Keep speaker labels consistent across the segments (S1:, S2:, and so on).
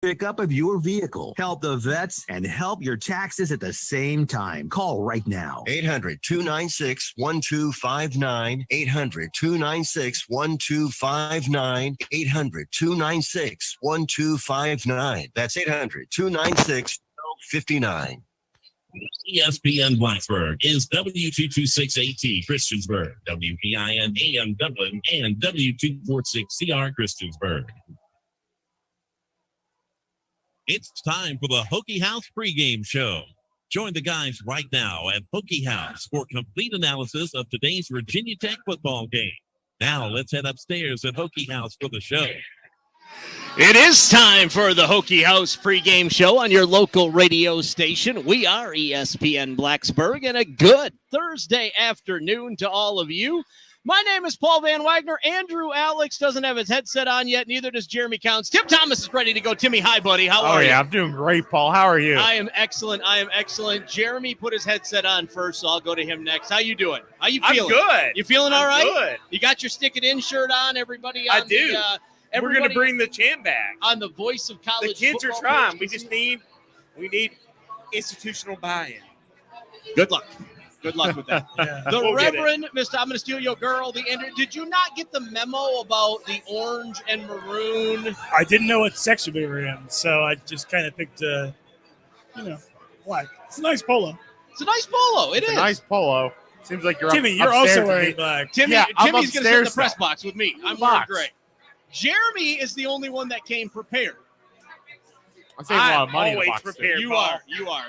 S1: pickup of your vehicle. Help the vets and help your taxes at the same time. Call right now.
S2: 800-296-1259. 800-296-1259. 800-296-1259. That's 800-296-1259.
S3: ESPN Blacksburg is W226AT Christiansburg, WPIN AM Dublin, and W246CR Christiansburg. It's time for the Hokie House pregame show. Join the guys right now at Hokie House for complete analysis of today's Virginia Tech football game. Now let's head upstairs at Hokie House for the show.
S4: It is time for the Hokie House pregame show on your local radio station. We are ESPN Blacksburg, and a good Thursday afternoon to all of you. My name is Paul Van Wagner. Andrew Alex doesn't have his headset on yet. Neither does Jeremy Counts. Tim Thomas is ready to go. Timmy, hi, buddy. How are you?
S5: Oh, yeah, I'm doing great, Paul. How are you?
S4: I am excellent. Jeremy put his headset on first, so I'll go to him next. How you doing? How you feeling?
S5: I'm good.
S4: You feeling all right?
S5: Good.
S4: You got your Stick It In shirt on, everybody?
S5: I do. We're going to bring the chant back.
S4: On the voice of college
S5: football. The kids are trying. We need institutional buy-in.
S4: Good luck. Good luck with that. Yeah. The Reverend, Mr. I'm going to steal your girl. Did you not get the memo about the orange and maroon?
S6: I didn't know what section we were in, so I just kind of picked, black. It's a nice polo.
S4: It's a nice polo. It's a
S5: nice polo. Seems like you're
S6: Timmy, you're also wearing black.
S4: Timmy's going to sit in the press box with me. I'm wearing gray. Jeremy is the only one that came prepared.
S5: I'm saving a lot of money.
S7: Always prepared.
S4: You are.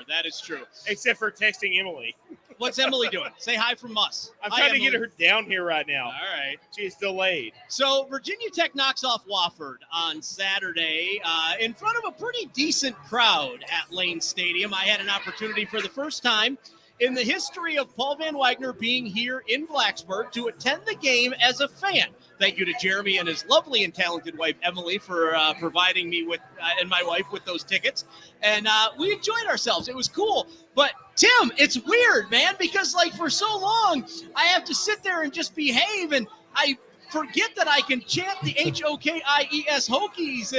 S4: That is true.
S7: Except for texting Emily.
S4: What's Emily doing? Say hi from us.
S7: I'm trying to get her down here right now.
S4: All right.
S7: She's delayed.
S4: So Virginia Tech knocks off Wofford on Saturday in front of a pretty decent crowd at Lane Stadium. I had an opportunity for the first time in the history of Paul Van Wagner being here in Blacksburg to attend the game as a fan. Thank you to Jeremy and his lovely and talented wife, Emily, for providing me with and my wife with those tickets. And we enjoyed ourselves. It was cool. But, Tim, it's weird, man, because, for so long, I have to sit there and just behave, and I forget that I can chant the HOKIES Hokies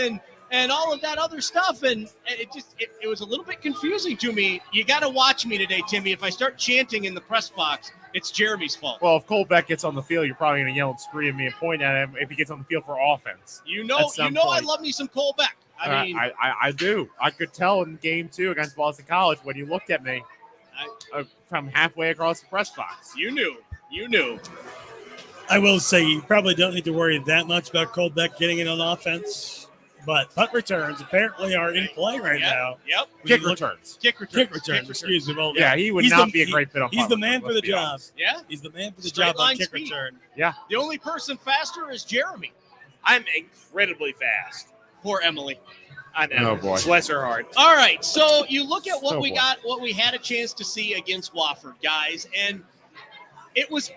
S4: and all of that other stuff, and it was a little bit confusing to me. You got to watch me today, Timmy. If I start chanting in the press box, it's Jeremy's fault.
S5: Well, if Cole Beck gets on the field, you're probably going to yell and scream at me and point at him if he gets on the field for offense.
S4: You know I love me some Cole Beck.
S5: I do. I could tell in game 2 against Boston College when you looked at me from halfway across the press box.
S4: You knew.
S6: I will say you probably don't need to worry that much about Cole Beck getting it on offense. But punt returns apparently are in play right now.
S4: Yep.
S5: Kick returns.
S6: Excuse me. Well,
S5: yeah, he would not be a great fit on
S6: He's the man for the job.
S4: Honest. Yeah.
S6: He's the man for the
S4: Straight
S6: job on kick
S4: speed.
S6: return.
S5: Yeah.
S4: The only person faster is Jeremy.
S7: I'm incredibly fast.
S4: Poor Emily.
S7: I know.
S5: Oh, boy.
S7: Bless her heart.
S4: All right, so you look at what we had a chance to see against Wofford, guys, and it was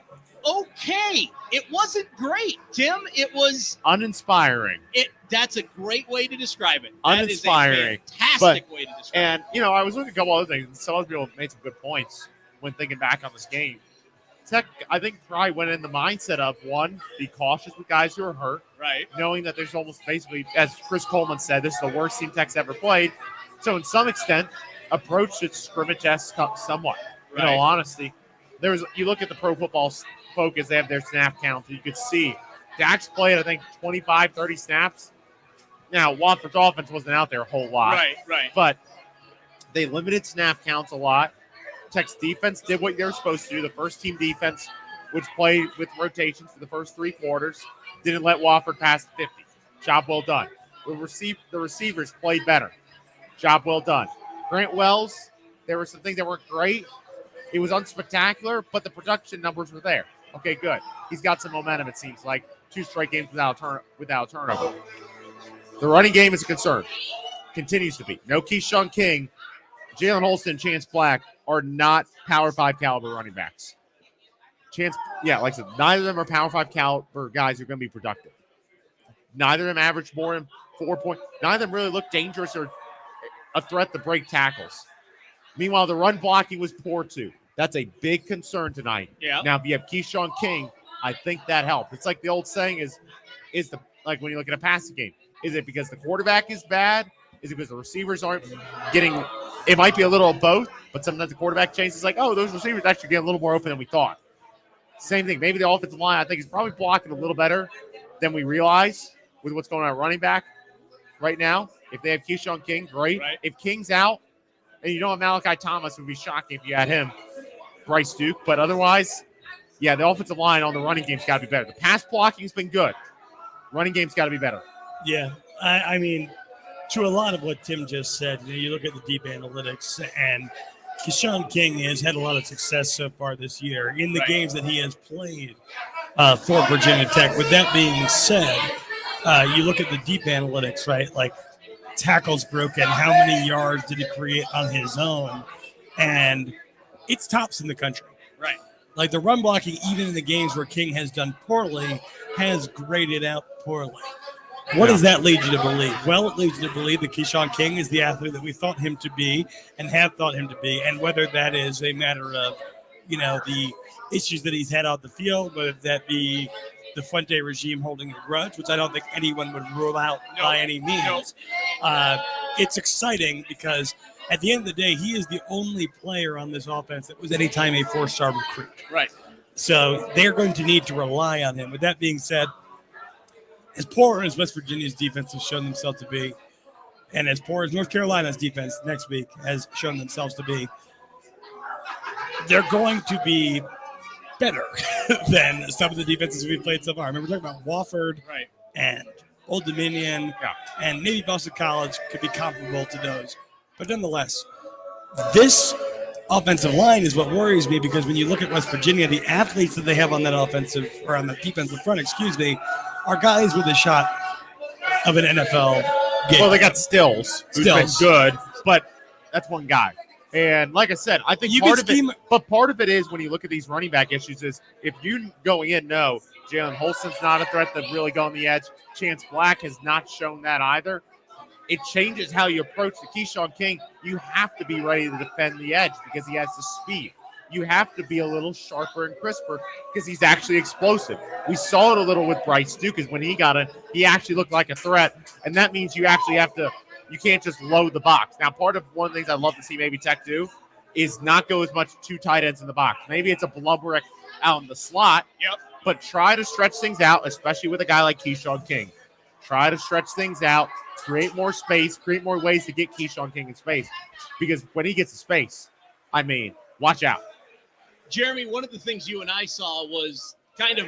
S4: okay. It wasn't great, Tim. It was
S5: uninspiring.
S4: That's a great way to describe it.
S5: Uninspiring.
S4: That is a fantastic way to describe it.
S5: And, I was looking at a couple other things. Some other people made some good points when thinking back on this game. Tech, I think, probably went in the mindset of, one, be cautious with guys who are hurt.
S4: Right.
S5: Knowing that there's almost basically, as Chris Coleman said, this is the worst team Tech's ever played. So, in some extent, approached it scrimmage-esque somewhat.
S4: Right.
S5: In all honesty. You look at the Pro Football Focus, they have their snap count. You could see Dax played, I think, 25, 30 snaps. Now, Watford's offense wasn't out there a whole lot.
S4: Right.
S5: But they limited snap counts a lot. Tech's defense did what they were supposed to do. The first team defense, which played with rotations for the first 3 quarters, didn't let Wofford pass 50. Job well done. The receivers played better. Job well done. Grant Wells, there were some things that weren't great. It was unspectacular, but the production numbers were there. Okay, good. He's got some momentum, it seems like. 2 straight games without turnover. The running game is a concern. Continues to be. No Keyshawn King, Jalen Holston, Chance Black are not Power 5 caliber running backs. Like I said, neither of them are Power 5 caliber guys who are going to be productive. Neither of them average more than 4 points. Neither of them really look dangerous or a threat to break tackles. Meanwhile, the run blocking was poor too. That's a big concern tonight.
S4: Yeah.
S5: Now, if you have Keyshawn King, I think that helps. It's like the old saying is when you look at a passing game. Is it because the quarterback is bad? Is it because the receivers aren't getting – it might be a little of both, but sometimes the quarterback changes like, oh, those receivers actually get a little more open than we thought. Same thing. Maybe the offensive line, I think, is probably blocking a little better than we realize with what's going on at running back right now. If they have Keyshawn King, great.
S7: Right.
S5: If King's out and you don't have Malachi Thomas, it would be shocking if you had him, Bryce Duke. But otherwise, yeah, the offensive line on the running game's got to be better. The pass blocking's been good. Running game's got to be better.
S6: Yeah, I mean, to a lot of what Tim just said, you look at the deep analytics, and Keyshawn King has had a lot of success so far this year in the games that he has played for Virginia Tech. With that being said, you look at the deep analytics, right? Like tackles broken, how many yards did he create on his own? And it's tops in the country.
S4: Right.
S6: Like the run blocking, even in the games where King has done poorly, has graded out poorly. What does that lead you to believe? Well, it leads you to believe that Keyshawn King is the athlete that we thought him to be and have thought him to be. And whether that is a matter of, the issues that he's had out the field, whether that be the Fuente regime holding a grudge, which I don't think anyone would rule out by any means. It's exciting because at the end of the day, he is the only player on this offense that was anytime a 4-star recruit.
S4: Right.
S6: So they're going to need to rely on him. With that being said, as poor as West Virginia's defense has shown themselves to be, and as poor as North Carolina's defense next week has shown themselves to be, they're going to be better than some of the defenses we've played so far. I mean, we're talking about Wofford and Old Dominion, and maybe Boston College could be comparable to those. But nonetheless, this offensive line is what worries me, because when you look at West Virginia, the athletes that they have on that offensive or on the defensive front, are guys with a shot of an NFL game.
S5: Well, they got Stills, who's been good, but that's one guy. And like I said, I think part of it is when you look at these running back issues is if you going in know Jalen Holston's not a threat to really go on the edge. Chance Black has not shown that either. It changes how you approach the Keyshawn King. You have to be ready to defend the edge because he has the speed. You have to be a little sharper and crisper because he's actually explosive. We saw it a little with Bryce Duke, because when he got it, he actually looked like a threat, and that means you actually have to – you can't just load the box. Now, part of one of the things I'd love to see maybe Tech do is not go as much 2 tight ends in the box. Maybe it's a Blubberek out in the slot, but try to stretch things out, especially with a guy like Keyshawn King. Try to stretch things out, create more space, create more ways to get Keyshawn King in space, because when he gets in space, I mean, watch out.
S4: Jeremy, one of the things you and I saw was kind of,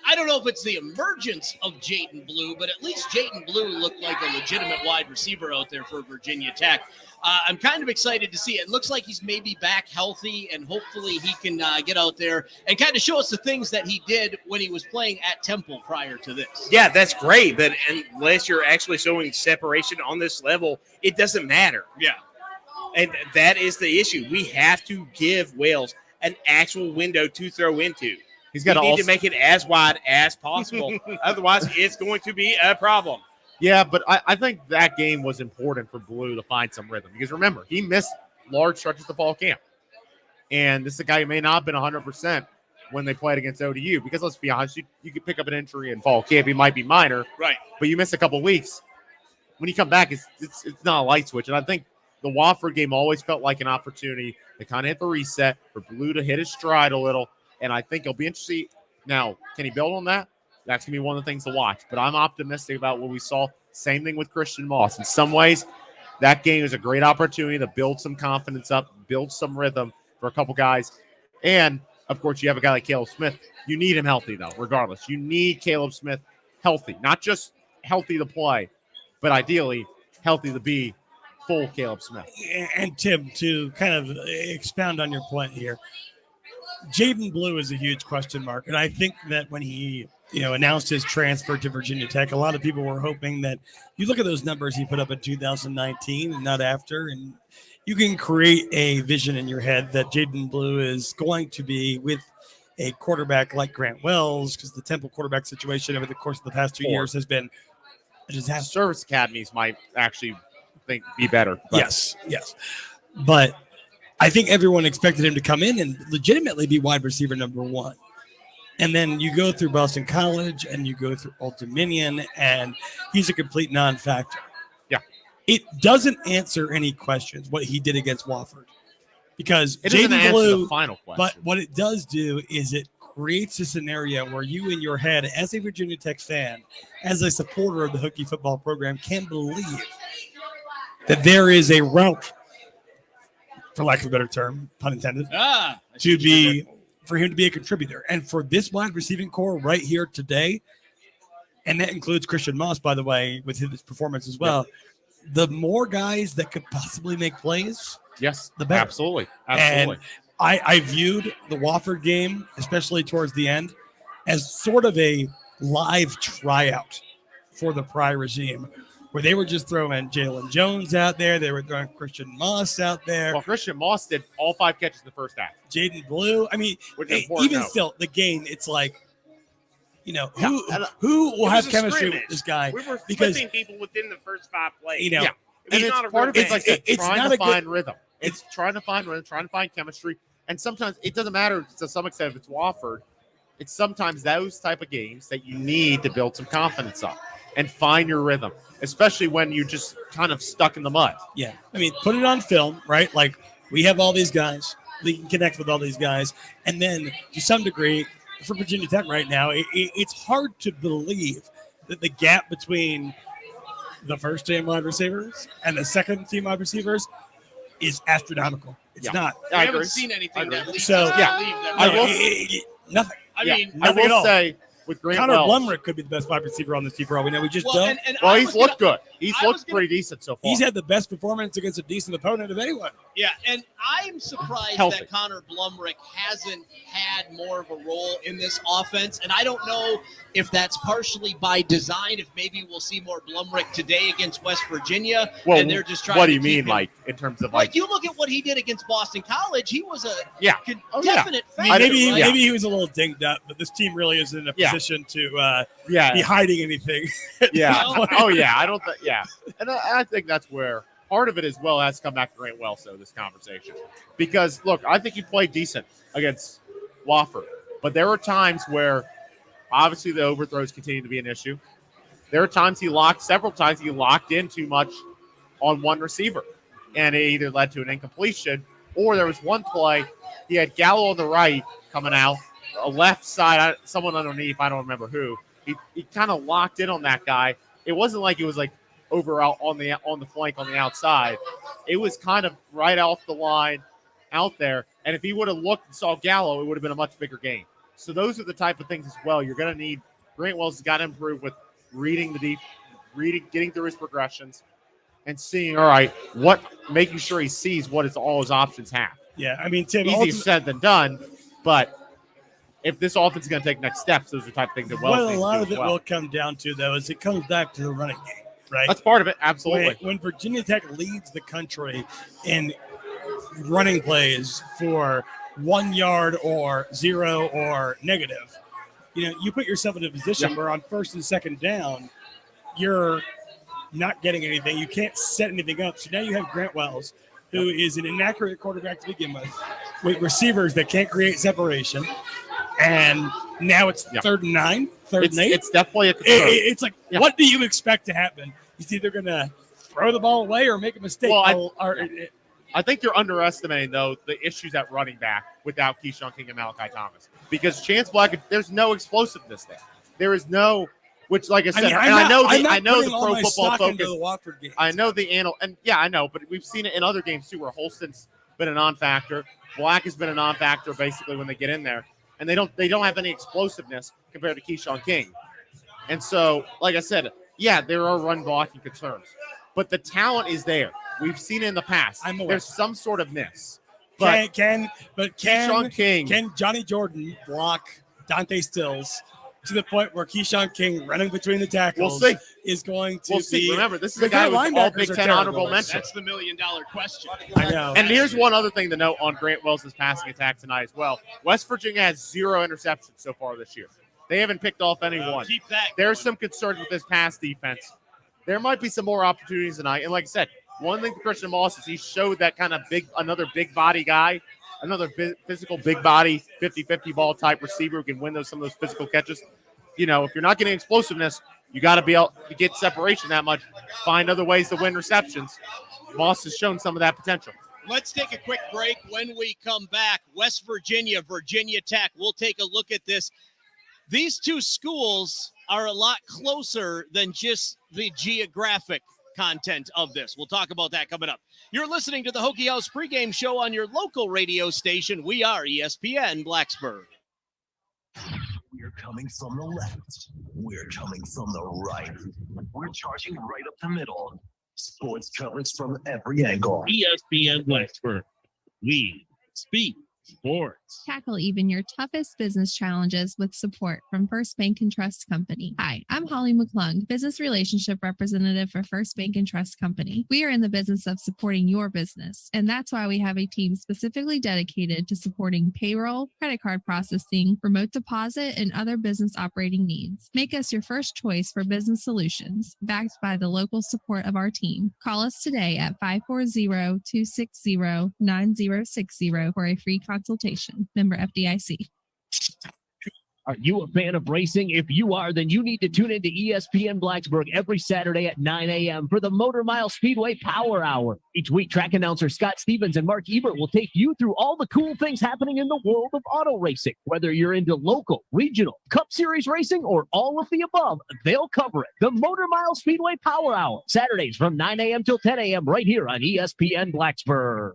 S4: I don't know if it's the emergence of Jayden Blue, but at least Jayden Blue looked like a legitimate wide receiver out there for Virginia Tech. I'm kind of excited to see it. It looks like he's maybe back healthy, and hopefully he can get out there and kind of show us the things that he did when he was playing at Temple prior to this.
S7: Yeah, that's great, but unless you're actually showing separation on this level, it doesn't matter.
S4: Yeah.
S7: And that is the issue. We have to give Wales an actual window to throw into.
S5: He's got
S7: to make it as wide as possible. Otherwise, it's going to be a problem.
S5: Yeah, but I think that game was important for Blue to find some rhythm, because remember, he missed large stretches of fall camp. And this is a guy who may not have been 100% when they played against ODU, because let's be honest, you could pick up an injury in fall camp. He might be minor,
S4: right?
S5: But you miss a couple weeks. When you come back, it's not a light switch. And I think the Wofford game always felt like an opportunity to kind of hit the reset for Blue to hit his stride a little. And I think it'll be interesting. Now, can he build on that? That's going to be one of the things to watch. But I'm optimistic about what we saw. Same thing with Christian Moss. In some ways, that game is a great opportunity to build some confidence up, build some rhythm for a couple guys. And, of course, you have a guy like Caleb Smith. You need him healthy, though, regardless. You need Caleb Smith healthy. Not just healthy to play, but ideally healthy to be full Caleb Smith.
S6: And, Tim, to kind of expound on your point here, Jayden Blue is a huge question mark. And I think that when he announced his transfer to Virginia Tech, a lot of people were hoping that you look at those numbers he put up in 2019 and not after, and you can create a vision in your head that Jayden Blue is going to be with a quarterback like Grant Wells, because the Temple quarterback situation over the course of the past 2 years has been a disaster.
S5: Service academies might actually be better.
S6: Yes. But I think everyone expected him to come in and legitimately be wide receiver number 1. And then you go through Boston College and you go through Old Dominion, and he's a complete non-factor.
S5: Yeah.
S6: it doesn't answer any questions what he did against Wofford, because
S5: It doesn't
S6: Jaden
S5: answer
S6: Blue.
S5: the final question.
S6: But what it does do is it creates a scenario where you in your head, as a Virginia Tech fan, as a supporter of the Hokie football program, can believe that there is a route, for lack of a better term, pun intended, for him to be a contributor. And for this wide receiving core right here today, and that includes Christian Moss, by the way, with his performance as well, the more guys that could possibly make plays,
S5: yes,
S6: the better.
S5: Absolutely.
S6: And I viewed the Wofford game, especially towards the end, as sort of a live tryout for the prior regime, where they were just throwing Jalen Jones out there. They were throwing Christian Moss out there.
S5: Well, Christian Moss did all 5 catches in the first half.
S6: Jaden Blue. I mean, even still, the game, it's like, who will have chemistry with this guy?
S7: We were
S6: because
S7: flipping people within the first 5 plays.
S5: And it's part of it, like I said, trying to find rhythm. It's trying to find rhythm, trying to find chemistry. And sometimes it doesn't matter to some extent if it's Wofford. It's sometimes those type of games that you need to build some confidence up and find your rhythm, especially when you're just kind of stuck in the mud.
S6: Yeah. I mean, put it on film, right? Like, we have all these guys. We can connect with all these guys. And then, to some degree, for Virginia Tech right now, it's hard to believe that the gap between the first-team wide receivers and the second-team wide receivers is astronomical. It's not.
S4: We haven't seen anything that leads
S6: So,
S4: us to believe that.
S6: Nothing.
S4: I mean,
S5: I will say with Grant
S6: Connor
S5: Wells,
S6: Blumrick could be the best wide receiver on this team for all we know. We just don't.
S5: Well, he's looked good. He's looked pretty decent so far.
S6: He's had the best performance against a decent opponent of anyone.
S4: Yeah, and I'm surprised
S5: Healthy.
S4: that Connor Blumrick hasn't had more of a role in this offense. And I don't know if that's partially by design, if maybe we'll see more Blumrick today against West Virginia.
S5: Well,
S4: and they're just trying
S5: what do
S4: to
S5: you
S4: keep
S5: mean,
S4: him.
S5: like, in terms of,
S4: Like, you look at what he did against Boston College, he was a
S5: Oh,
S4: definite
S6: I mean,
S4: factor.
S6: maybe he was a little dinged up, but this team really isn't in a position to be hiding anything.
S5: Oh, yeah. I don't think, And I think that's where part of it as well has come back to Grant Wells, though, this conversation. Because, look, I think he played decent against Wofford. But there were times where, obviously, the overthrows continue to be an issue. There are several times he locked in too much on one receiver. And it either led to an incompletion, or there was one play, he had Gallo on the right coming out, a left side, someone underneath, I don't remember who. He kind of locked in on that guy. It wasn't like it was like over out on the flank on the outside. It was kind of right off the line out there. And if he would have looked and saw Gallo, it would have been a much bigger game. So those are the type of things as well. You're going to need Grant Wells has got to improve with reading, getting through his progressions, and seeing making sure he sees what all his options have.
S6: Yeah, I mean, Tim,
S5: easier said than done, but if this offense is going to take next steps, those are the type of things that Wells
S6: what a
S5: needs
S6: lot
S5: to
S6: of
S5: do
S6: it
S5: as well.
S6: will come down to, though, is it comes back to the running game, right?
S5: That's part of it, absolutely.
S6: When Virginia Tech leads the country in running plays for 1 yard or 0 or negative, you put yourself in a position where on first and second down, you're not getting anything. You can't set anything up. So now you have Grant Wells, who is an inaccurate quarterback to begin with receivers that can't create separation. And now it's 3rd and 9, 3rd and 8.
S5: It's definitely a concern.
S6: It's like, what do you expect to happen? He's either going to throw the ball away or make a mistake.
S5: Well, I think you're underestimating, though, the issues at running back without Keyshawn King and Malachi Thomas. Because Chance Black, there's no explosiveness there. There is no, which, like I said, I know the Pro Football Focus. I know I know, but we've seen it in other games too, where Holston's been a non-factor, Black has been a non-factor basically when they get in there, and they don't have any explosiveness compared to Keyshawn King. And so, like I said, there are run blocking concerns, but the talent is there. We've seen it in the past. There's some sort of miss. But
S6: can Johnny Jordan block Dante Stills to the point where Keyshawn King running between the tackles is going to be?
S5: Remember, this is a guy with all Big Ten honorable mentions.
S4: That's the $1 million question.
S6: I know.
S5: And here's one other thing to note on Grant Wells' passing attack tonight as well. West Virginia has 0 interceptions so far this year. They haven't picked off any one.
S4: Keep that.
S5: There's some concerns with this pass defense. There might be some more opportunities tonight. And like I said, one thing for Christian Moss is he showed that kind of another big body guy, another physical big body 50-50 ball type receiver who can win some of those physical catches. If you're not getting explosiveness, You got to be able to get separation that much, find other ways to win receptions. Moss has shown some of that potential.
S4: Let's take a quick break. When we come back, West Virginia, Virginia Tech. We'll take a look at this. These two schools are a lot closer than just the geographic content of this. We'll talk about that coming up. You're listening to the Hokie House pregame show on your local radio station. We are ESPN Blacksburg.
S1: We're coming from the left. We're coming from the right. We're charging right up the middle. Sports coverage from every angle.
S3: ESPN Blacksburg. We speak sports.
S8: Tackle even your toughest business challenges with support from First Bank and Trust Company. Hi, I'm Holly McClung, Business Relationship Representative for First Bank and Trust Company. We are in the business of supporting your business, and that's why we have a team specifically dedicated to supporting payroll, credit card processing, remote deposit, and other business operating needs. Make us your first choice for business solutions, backed by the local support of our team. Call us today at 540-260-9060 for a free consultation. Member FDIC.
S9: Are you a fan of racing? If you are, then you need to tune into ESPN Blacksburg every Saturday at 9 a.m. for the Motor Mile Speedway Power Hour. Each week, track announcer Scott Stevens and Mark Ebert will take you through all the cool things happening in the world of auto racing. Whether you're into local, regional, Cup Series racing, or all of the above, they'll cover it. The Motor Mile Speedway Power Hour, Saturdays from 9 a.m. till 10 a.m. right here on ESPN Blacksburg.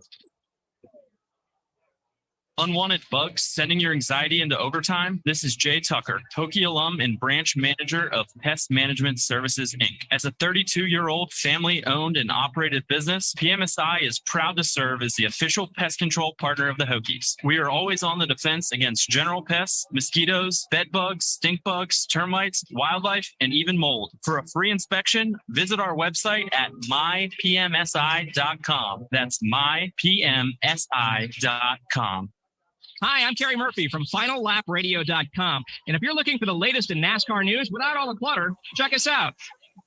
S10: Unwanted bugs sending your anxiety into overtime? This is Jay Tucker, Hokie alum and branch manager of Pest Management Services, Inc. As a 32-year-old family-owned and operated business, PMSI is proud to serve as the official pest control partner of the Hokies. We are always on the defense against general pests, mosquitoes, bed bugs, stink bugs, termites, wildlife, and even mold. For a free inspection, visit our website at mypmsi.com. That's mypmsi.com.
S11: Hi, I'm Terry Murphy from FinalLapRadio.com. And if you're looking for the latest in NASCAR news without all the clutter, check us out.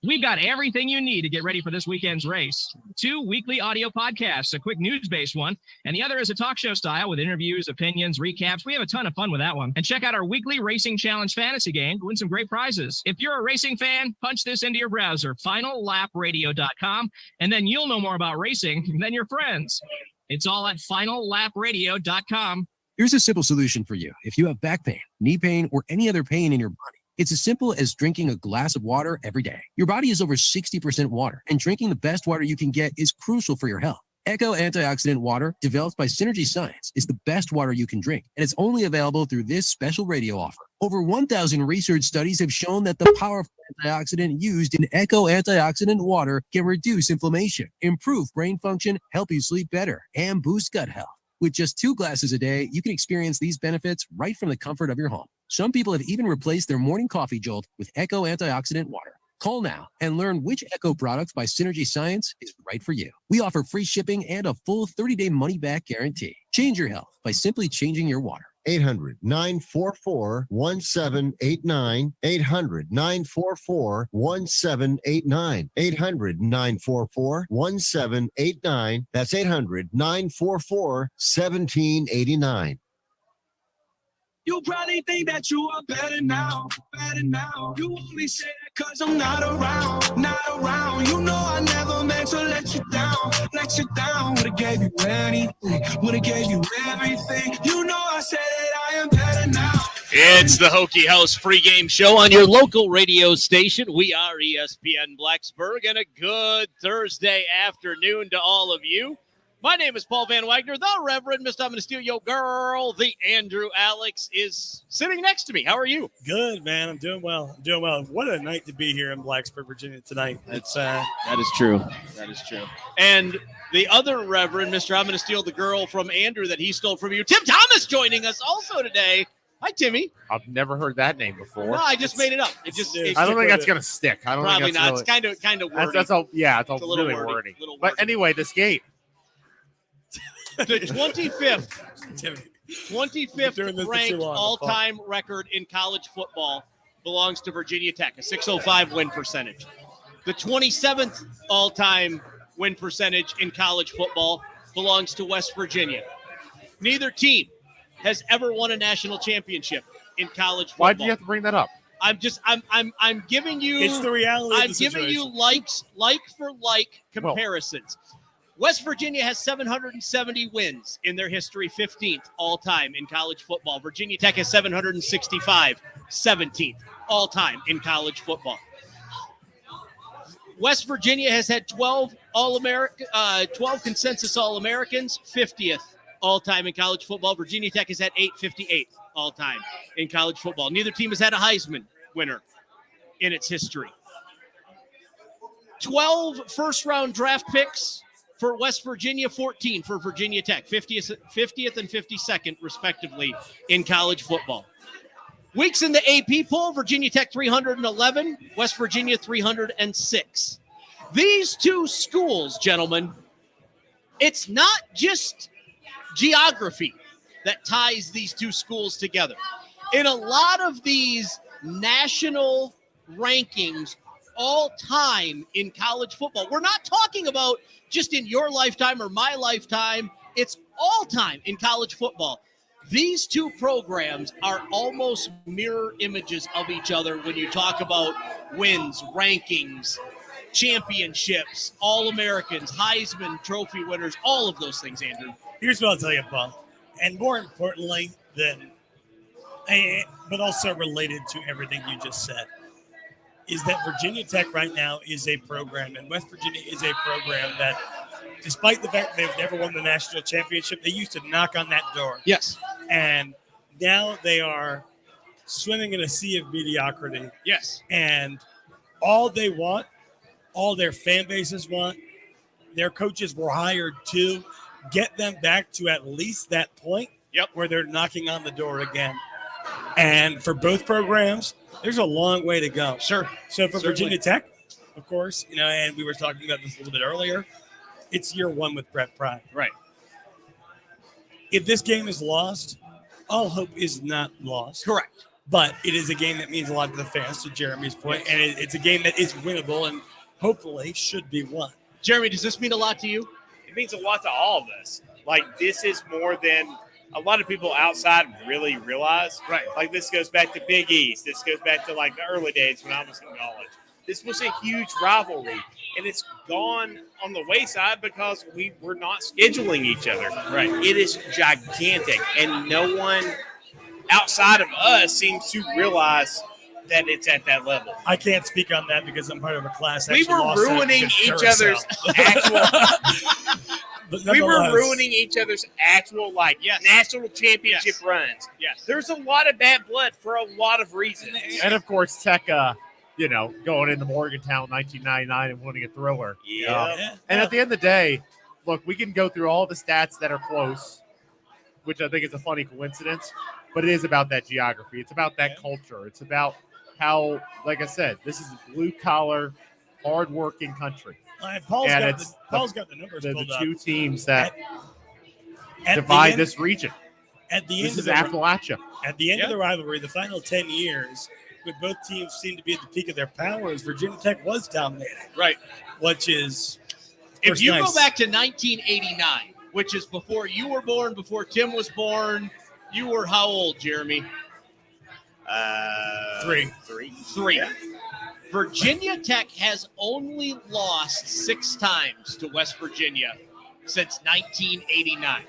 S11: We've got everything you need to get ready for this weekend's race. 2 weekly audio podcasts, a quick news-based one, and the other is a talk show style with interviews, opinions, recaps. We have a ton of fun with that one. And check out our weekly Racing Challenge fantasy game to win some great prizes. If you're a racing fan, punch this into your browser, FinalLapRadio.com, and then you'll know more about racing than your friends. It's all at FinalLapRadio.com.
S12: Here's a simple solution for you. If you have back pain, knee pain, or any other pain in your body, it's as simple as drinking a glass of water every day. Your body is over 60% water, and drinking the best water you can get is crucial for your health. Echo Antioxidant Water, developed by Synergy Science, is the best water you can drink, and it's only available through this special radio offer. Over 1,000 research studies have shown that the powerful antioxidant used in Echo Antioxidant Water can reduce inflammation, improve brain function, help you sleep better, and boost gut health. With just 2 glasses a day, you can experience these benefits right from the comfort of your home. Some people have even replaced their morning coffee jolt with Echo Antioxidant Water. Call now and learn which Echo product by Synergy Science is right for you. We offer free shipping and a full 30-day money-back guarantee. Change your health by simply changing your water.
S2: 800-944-1789. 800-944-1789. 800-944-1789. That's 800-944-1789.
S13: You probably think that you are better now, better now. You only say that cause I'm not around, not around. You know I never meant to let you down, let you down. Would've gave you anything, would've gave you everything. You know I said that I am better now.
S4: It's the Hokie House pregame show on your local radio station. We are ESPN Blacksburg, and a good Thursday afternoon to all of you. My name is Paul Van Wagner, the Reverend. Mr. I'm going to steal your girl. The Andrew Alex is sitting next to me. How are you?
S6: Good, man. I'm doing well. What a night to be here in Blacksburg, Virginia tonight. It's
S4: that is true. That is true. And the other Reverend, Mr. I'm going to steal the girl from Andrew that he stole from you. Tim Thomas joining us also today. Hi, Timmy.
S5: I've never heard that name before.
S4: No, I just made it up. I
S5: don't think that's going to stick. I don't
S4: probably
S5: think that's
S4: not.
S5: Really,
S4: it's kind of wordy.
S5: It's a really wordy. But anyway, this game.
S4: The 25th ranked all-time record in college football belongs to Virginia Tech, a 605 win percentage. The 27th all-time win percentage in college football belongs to West Virginia. Neither team has ever won a national championship in college football.
S5: Why do you have to bring that up?
S4: I'm giving you.
S6: It's the reality.
S4: I'm giving you like for like comparisons. West Virginia has 770 wins in their history, 15th all time in college football. Virginia Tech has 765, 17th all time in college football. West Virginia has had 12 consensus All-Americans, 50th all-time in college football. Virginia Tech has had 858th all-time in college football. Neither team has had a Heisman winner in its history. 12 first-round draft picks for West Virginia, 14 for Virginia Tech, 50th and 52nd, respectively, in college football. Weeks in the AP poll, Virginia Tech 311, West Virginia 306. These two schools, gentlemen, it's not just geography that ties these two schools together. In a lot of these national rankings all time in college football, we're not talking about just in your lifetime or my lifetime. It's all time in college football. These two programs are almost mirror images of each other when you talk about wins, rankings, championships, All-Americans, Heisman Trophy winners, all of those things, Andrew.
S6: Here's what I'll tell you, Paul. And more importantly but also related to everything you just said, is that Virginia Tech right now is a program, and West Virginia is a program that, despite the fact they've never won the national championship, they used to knock on that door.
S4: Yes.
S6: And now they are swimming in a sea of mediocrity.
S4: Yes.
S6: And all they want, all their fan bases want, their coaches were hired to get them back to at least that point where they're knocking on the door again. And for both programs, there's a long way to go.
S4: Sure.
S6: So for Virginia Tech, of course, and we were talking about this a little bit earlier, it's year one with Brett Pry.
S4: Right.
S6: If this game is lost, all hope is not lost.
S4: Correct.
S6: But it is a game that means a lot to the fans, to Jeremy's point, and it's a game that is winnable and hopefully should be won.
S4: Jeremy, does this mean a lot to you?
S5: It means a lot to all of us. Like, this is more than a lot of people outside really realize.
S4: Right.
S5: Like, this goes back to Big East. This goes back to, like, the early days when I was in college. This was a huge rivalry, and it's gone on the wayside because we're not scheduling each other.
S4: Right.
S5: It is gigantic, and no one outside of us seems to realize that it's at that level.
S6: I can't speak on that because I'm part of a class.
S5: We were ruining each other's actual. We were ruining each other's actual national championship runs.
S4: Yes.
S5: There's a lot of bad blood for a lot of reasons.
S14: And of course, Tech, going into Morgantown 1999 and winning a thriller.
S5: Yeah.
S14: And at the end of the day, look, we can go through all the stats that are close, which I think is a funny coincidence, but it is about that geography. It's about that culture. It's about how, like I said, this is a blue-collar, hard-working country.
S6: Paul's got the numbers
S14: the
S6: pulled up.
S14: two teams that
S6: At
S14: divide
S6: the end-
S14: this region.
S6: At the
S14: This
S6: end
S14: is
S6: of the
S14: Appalachia.
S6: At the end of the rivalry, the final 10 years, with both teams seem to be at the peak of their powers, Virginia Tech was dominating.
S4: Right.
S6: Which is,
S4: if you go back to 1989, which is before you were born, before Tim was born, you were how old, Jeremy?
S6: Three.
S4: Yeah. Virginia Tech has only lost 6 times to West Virginia since 1989.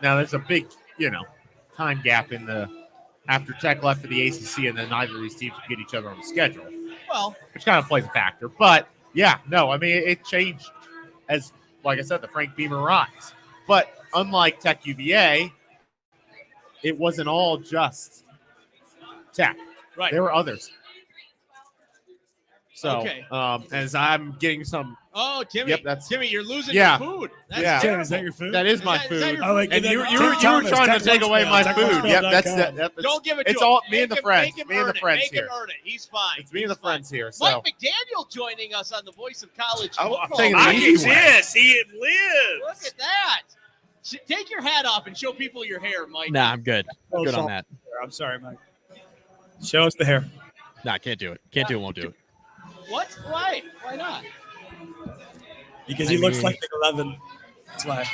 S14: Now, there's a big, time gap in after Tech left for the ACC, and then neither of these teams could get each other on the schedule.
S4: Well,
S14: which kind of plays a factor. But, it changed as, like I said, the Frank Beamer rise. But unlike Tech UVA, it wasn't all just Tech.
S4: Right.
S14: There were others. So,
S4: Okay.
S14: as I'm getting some.
S4: Oh, Timmy.
S14: Yep,
S4: Timmy, you're losing your food. That's
S6: Tim, is that your food?
S14: That is my
S4: Is
S14: food.
S4: that your
S6: food?
S14: And you
S6: Tim
S14: were
S6: Thomas,
S14: trying
S6: Tech
S14: to take away my
S6: Lunchpail,
S14: food. Yep, that's
S6: TechLunchpail.com.
S14: that.
S4: Don't give it to
S14: It's
S4: him.
S14: all me and
S4: Make
S14: the
S4: him-
S14: friends.
S4: make him
S14: Me and the
S4: earn it.
S14: friends
S4: Make
S14: here.
S4: him earn it. He's fine.
S14: It's me and the friends here. So
S4: Mike McDaniel joining us on the Voice of College Football.
S14: I'm taking the
S5: I
S14: easy way.
S5: exist. He lives.
S4: Look at that. Take your hat off and show people your hair, Mike.
S15: Nah, I'm good. I'm good on that.
S6: I'm sorry, Mike. Show us the hair.
S15: Nah, can't do it. Can't do it. Won't do it.
S4: What? Why? Why not?
S6: Because he looks like the 11. That's why.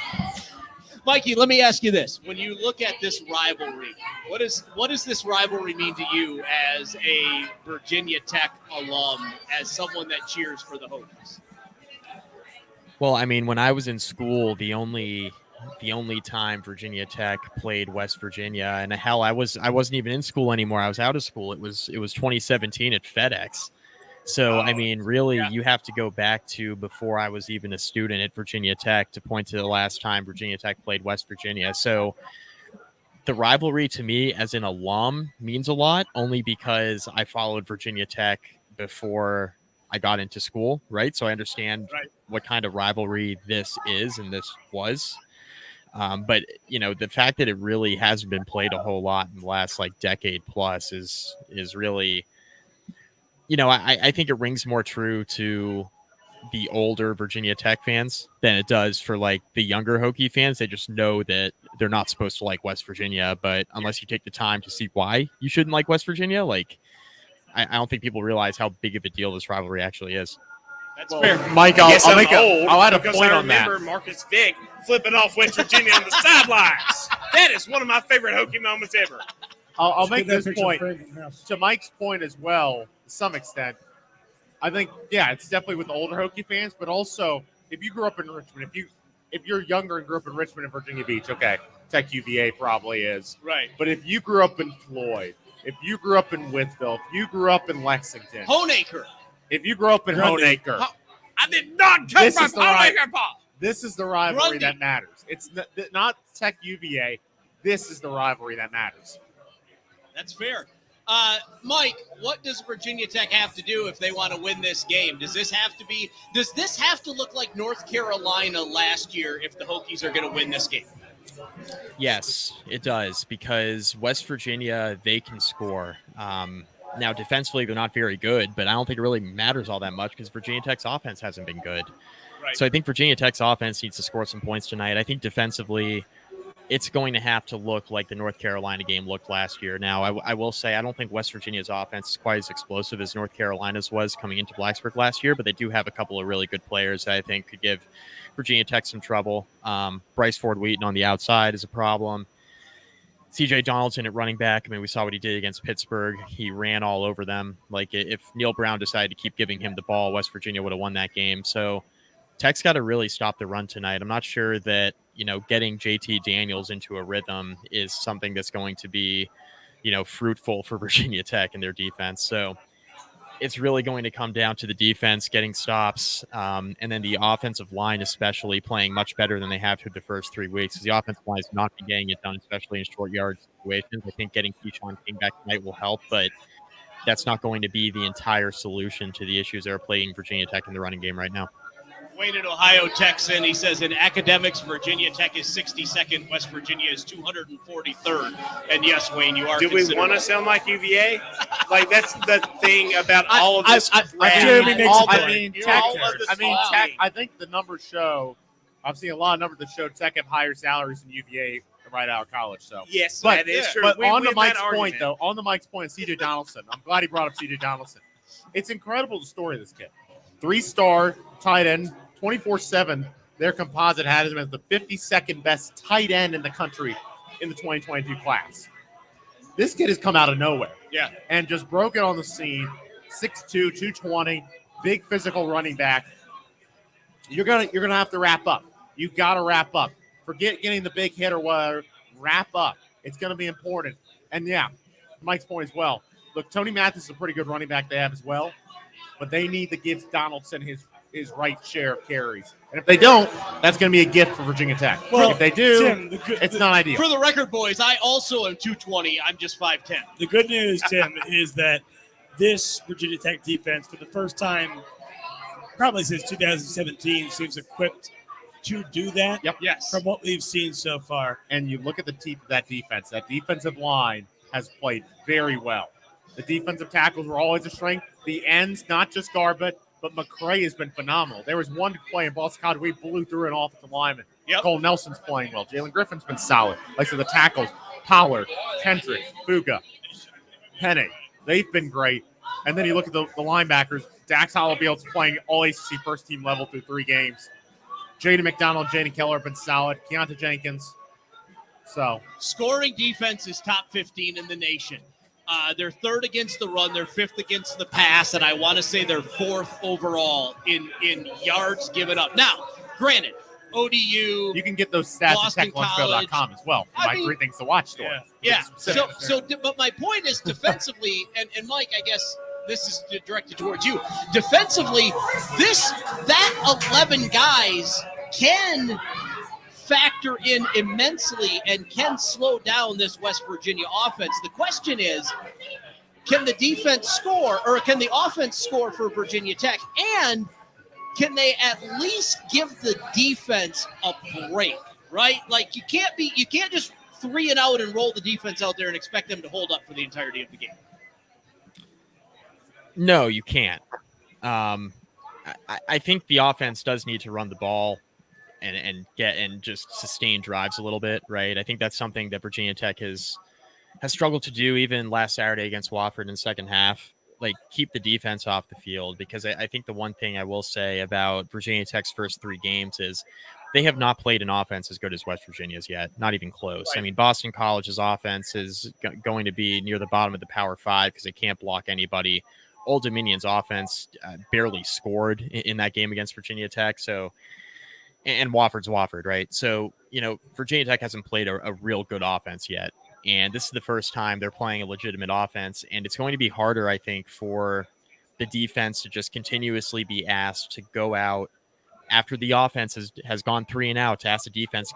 S4: Mikey, let me ask you this. When you look at this rivalry, what does this rivalry mean to you as a Virginia Tech alum, as someone that cheers for the Hokies?
S15: Well, I mean, when I was in school, the only time Virginia Tech played West Virginia, and hell, I wasn't even in school anymore. I was out of school. It was 2017 at FedEx. So, I mean, really, you have to go back to before I was even a student at Virginia Tech to point to the last time Virginia Tech played West Virginia. So the rivalry to me as an alum means a lot, only because I followed Virginia Tech before I got into school, right? So I understand what kind of rivalry this is and this was. But, you know, the fact that it really hasn't been played a whole lot in the last, like, decade plus is really... You know, I think it rings more true to the older Virginia Tech fans than it does for, like, the younger Hokie fans. They just know that they're not supposed to like West Virginia, but unless you take the time to see why you shouldn't like West Virginia, like, I don't think people realize how big of a deal this rivalry actually is.
S4: That's fair.
S5: Mike, I'll add a point on that.
S7: I remember Marcus Vick flipping off West Virginia on the sidelines. That is one of my favorite Hokie moments ever.
S5: I'll make this point to Mike's point as well, to some extent. I think, it's definitely with the older Hokie fans, but also if you grew up in Richmond, if you're younger and grew up in Richmond and Virginia Beach, okay, Tech UVA probably is.
S4: Right.
S5: But if you grew up in Floyd, if you grew up in Whitfield, if you grew up in Lexington,
S4: Honeacre.
S5: If you grew up in Honeacre,
S7: I did not come from Honeacre, Paul.
S5: This is the rivalry
S4: Grundy.
S5: that matters. It's not Tech UVA. This is the rivalry that matters.
S4: That's fair. Mike, what does Virginia Tech have to do if they want to win this game? Does this have to look like North Carolina last year if the Hokies are going to win this game?
S15: Yes, it does, because West Virginia, they can score. Now, defensively, they're not very good, but I don't think it really matters all that much because Virginia Tech's offense hasn't been good.
S4: Right.
S15: So I think Virginia Tech's offense needs to score some points tonight. I think defensively, it's going to have to look like the North Carolina game looked last year. Now, I will say I don't think West Virginia's offense is quite as explosive as North Carolina's was coming into Blacksburg last year, but they do have a couple of really good players that I think could give Virginia Tech some trouble. Bryce Ford-Wheaton on the outside is a problem. CJ Donaldson at running back, I mean, we saw what he did against Pittsburgh. He ran all over them. Like, if Neil Brown decided to keep giving him the ball, West Virginia would have won that game. So Tech's got to really stop the run tonight. I'm not sure that, getting JT Daniels into a rhythm is something that's going to be, fruitful for Virginia Tech and their defense. So it's really going to come down to the defense getting stops, and then the offensive line especially playing much better than they have through the first 3 weeks. The offensive line is not getting it done, especially in short yard situations. I think getting Keyshawn King back tonight will help, but that's not going to be the entire solution to the issues that are plaguing Virginia Tech in the running game right now.
S4: Wayne in Ohio Texan, he says in academics, Virginia Tech is 62nd, West Virginia is 243rd. And yes, Wayne, you are.
S7: Do we want to sound like UVA? Like, that's the thing about all of this.
S5: Tech. I think the numbers show. I've seen a lot of numbers that show Tech have higher salaries than UVA right out of college. So
S7: yes, that is true.
S5: But
S7: We
S5: on the
S7: win that
S5: Mike's point,
S7: argument.
S5: though, CJ Donaldson. I'm glad he brought up CJ Donaldson. It's incredible the story of this kid. 3-star tight end, 24/7. Their composite had him as the 52nd best tight end in the country in the 2022 class. This kid has come out of nowhere.
S4: Yeah.
S5: And just broke it on the scene. 6'2", 220, big physical running back. You're gonna have to wrap up. You gotta wrap up. Forget getting the big hit or whatever. Wrap up. It's gonna be important. And Mike's point as well. Look, Tony Mathis is a pretty good running back they have as well, but they need to give Donaldson his right share of carries. And if they don't, that's going to be a gift for Virginia Tech.
S6: Well,
S5: if they do,
S6: Tim,
S5: it's not ideal.
S4: For the record, boys, I also am 220. I'm just 5'10".
S6: The good news, Tim, is that this Virginia Tech defense, for the first time probably since 2017, seems equipped to do that.
S5: Yep.
S4: Yes.
S6: From what we've seen so far.
S5: And you look at the teeth of that defense. That defensive line has played very well. The defensive tackles were always a strength. The ends, not just Garbutt, but McCray has been phenomenal. There was one play in Boston College we blew through an offensive lineman.
S4: Yep.
S5: Cole Nelson's playing well. Jalen Griffin's been solid. Like I said, the tackles, Pollard, Kendrick, Fuga, Penne, they've been great. And then you look at the linebackers. Dax Hollowfield's playing all ACC first-team level through 3 games.
S14: Jaden McDonald, Jaden Keller have been solid. Keontae Jenkins. So
S4: scoring defense is top 15 in the nation. They're third against the run. They're fifth against the pass. And I want to say they're fourth overall in yards given up. Now, granted, ODU.
S14: You can get those stats
S4: Boston
S14: at techlunchfield.com as well. My 3 things to watch story.
S4: Yeah. But my point is defensively, and Mike, I guess this is directed towards you. Defensively, that 11 guys can factor in immensely and can slow down this West Virginia offense. The question is, can the defense score, or can the offense score for Virginia Tech? And can they at least give the defense a break, right? Like you can't just 3 and out and roll the defense out there and expect them to hold up for the entirety of the game.
S15: No, you can't. I think the offense does need to run the ball and just sustain drives a little bit, right? I think that's something that Virginia Tech has struggled to do even last Saturday against Wofford in the second half. Like, keep the defense off the field, because I think the one thing I will say about Virginia Tech's first 3 games is they have not played an offense as good as West Virginia's yet, not even close. Right. I mean, Boston College's offense is going to be near the bottom of the Power 5 because they can't block anybody. Old Dominion's offense barely scored in that game against Virginia Tech. So, and Wofford's Wofford, right? So, Virginia Tech hasn't played a real good offense yet. And this is the first time they're playing a legitimate offense. And it's going to be harder, I think, for the defense to just continuously be asked to go out after the offense has gone 3 and out, to ask the defense,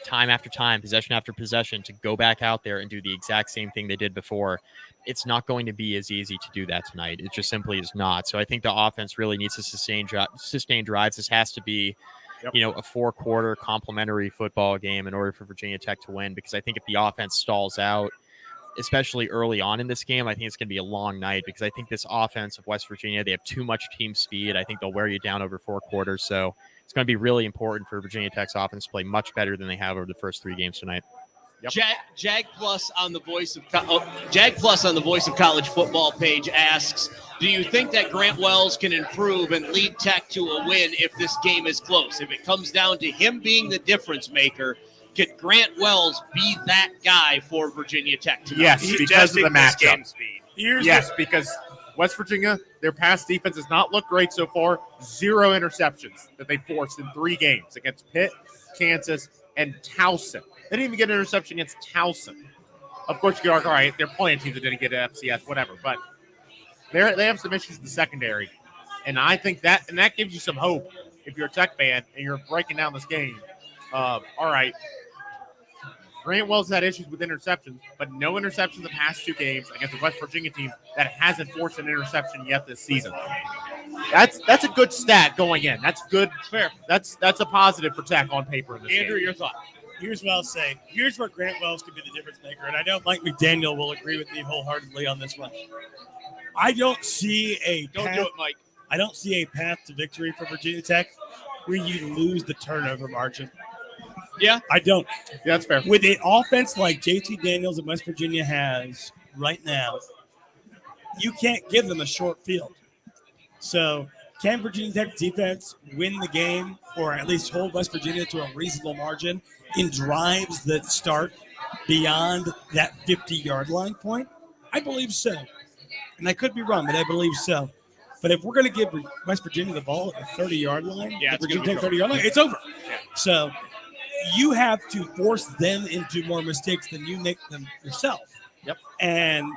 S15: time after time, possession after possession, to go back out there and do the exact same thing they did before. It's not going to be as easy to do that tonight. It just simply is not. So I think the offense really needs to sustain drives. This has to be, a 4-quarter complimentary football game in order for Virginia Tech to win, because I think if the offense stalls out, especially early on in this game, I think it's going to be a long night, because I think this offense of West Virginia, they have too much team speed. I think they'll wear you down over 4 quarters. So it's going to be really important for Virginia Tech's offense to play much better than they have over the first 3 games tonight.
S4: Yep. Jag Plus on the Voice of College Football page asks, do you think that Grant Wells can improve and lead Tech to a win if this game is close? If it comes down to him being the difference maker, could Grant Wells be that guy for Virginia Tech tonight?
S14: Yes, because of the matchup. Because West Virginia, their pass defense has not looked great so far. 0 interceptions that they forced in 3 games against Pitt, Kansas, and Towson. They didn't even get an interception against Towson. Of course, you could argue, all right, they're playing teams that didn't get an FCS, whatever. But they have some issues in the secondary. And I think that gives you some hope if you're a Tech fan and you're breaking down this game. All right, Grant Wells had issues with interceptions, but no interceptions the past 2 games against the West Virginia team that hasn't forced an interception yet this season. That's a good stat going in. That's good.
S4: Fair.
S14: That's a positive for Tech on paper in this
S4: Andrew,
S14: game.
S4: your thought?
S6: Here's what I'll say. Here's where Grant Wells could be the difference maker, and I know Mike McDaniel will agree with me wholeheartedly on this one. I don't see a
S4: Don't
S6: path,
S4: do it, Mike.
S6: I don't see a path to victory for Virginia Tech where you lose the turnover margin.
S4: Yeah,
S6: I don't.
S14: Yeah, that's fair.
S6: With an offense like JT Daniels and West Virginia has right now, you can't give them a short field. So can Virginia Tech defense win the game, or at least hold West Virginia to a reasonable margin in drives that start beyond that 50-yard line point? I believe so. And I could be wrong, but I believe so. But if we're going to give West Virginia the ball at the 30-yard line, Virginia Tech 30-yard line, it's over.
S4: Yeah.
S6: So you have to force them into more mistakes than you make them yourself.
S14: Yep.
S6: And,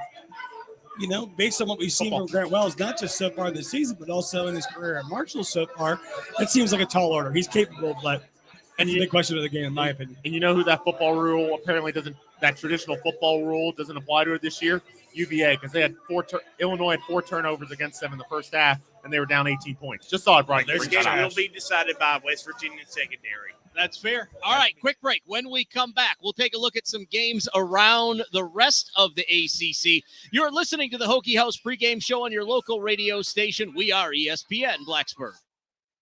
S6: based on what we've seen from Grant Wells, not just so far this season, but also in his career at Marshall so far, that seems like a tall order. He's capable, but it's a big question of the game, in my opinion.
S14: And you know who that football rule apparently doesn't – that traditional football rule doesn't apply to it this year? UVA, because they had Illinois had 4 turnovers against them in the first half, and they were down 18 points. Just saw it, Brian.
S7: The game will be decided by West Virginia secondary.
S4: That's fair. All right, quick break. When we come back, we'll take a look at some games around the rest of the ACC. You're listening to the Hokie House pregame show on your local radio station. We are ESPN Blacksburg.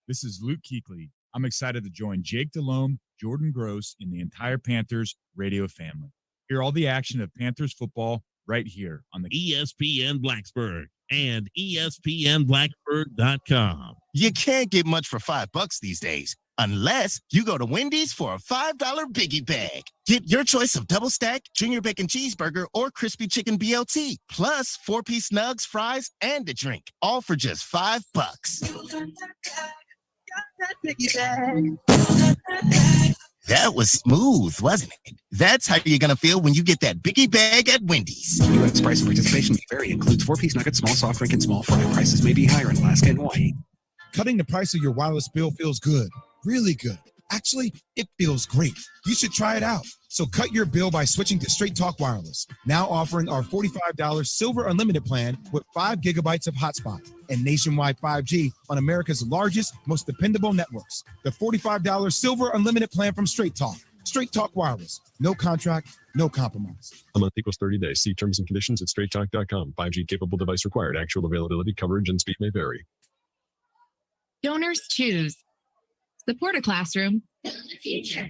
S16: This is Luke Kuechly. I'm excited to join Jake Delhomme, Jordan Gross, and the entire Panthers radio family. Hear all the action of Panthers football right here on the
S3: ESPN Blacksburg and ESPNBlacksburg.com.
S1: You can't get much for $5 these days. Unless you go to Wendy's for a $5 biggie bag. Get your choice of double stack, junior bacon cheeseburger, or crispy chicken BLT, plus 4-piece nugs, fries, and a drink, all for just $5. That was smooth, wasn't it? That's how you're going to feel when you get that biggie bag at Wendy's.
S17: U.S. price and participation may vary. Includes 4-piece nuggets, small soft drink, and small fry. Prices may be higher in Alaska and Hawaii.
S18: Cutting the price of your wireless bill feels good. Really good. Actually, it feels great. You should try it out. So cut your bill by switching to Straight Talk Wireless. Now offering our $45 Silver Unlimited plan with 5 gigabytes of hotspot and nationwide 5G on America's largest, most dependable networks. The $45 Silver Unlimited plan from Straight Talk. Straight Talk Wireless. No contract, no compromise.
S19: A month equals 30 days. See terms and conditions at straighttalk.com. 5G capable device required. Actual availability, coverage, and speed may vary.
S20: Donors choose.
S8: Support a classroom.
S20: Future.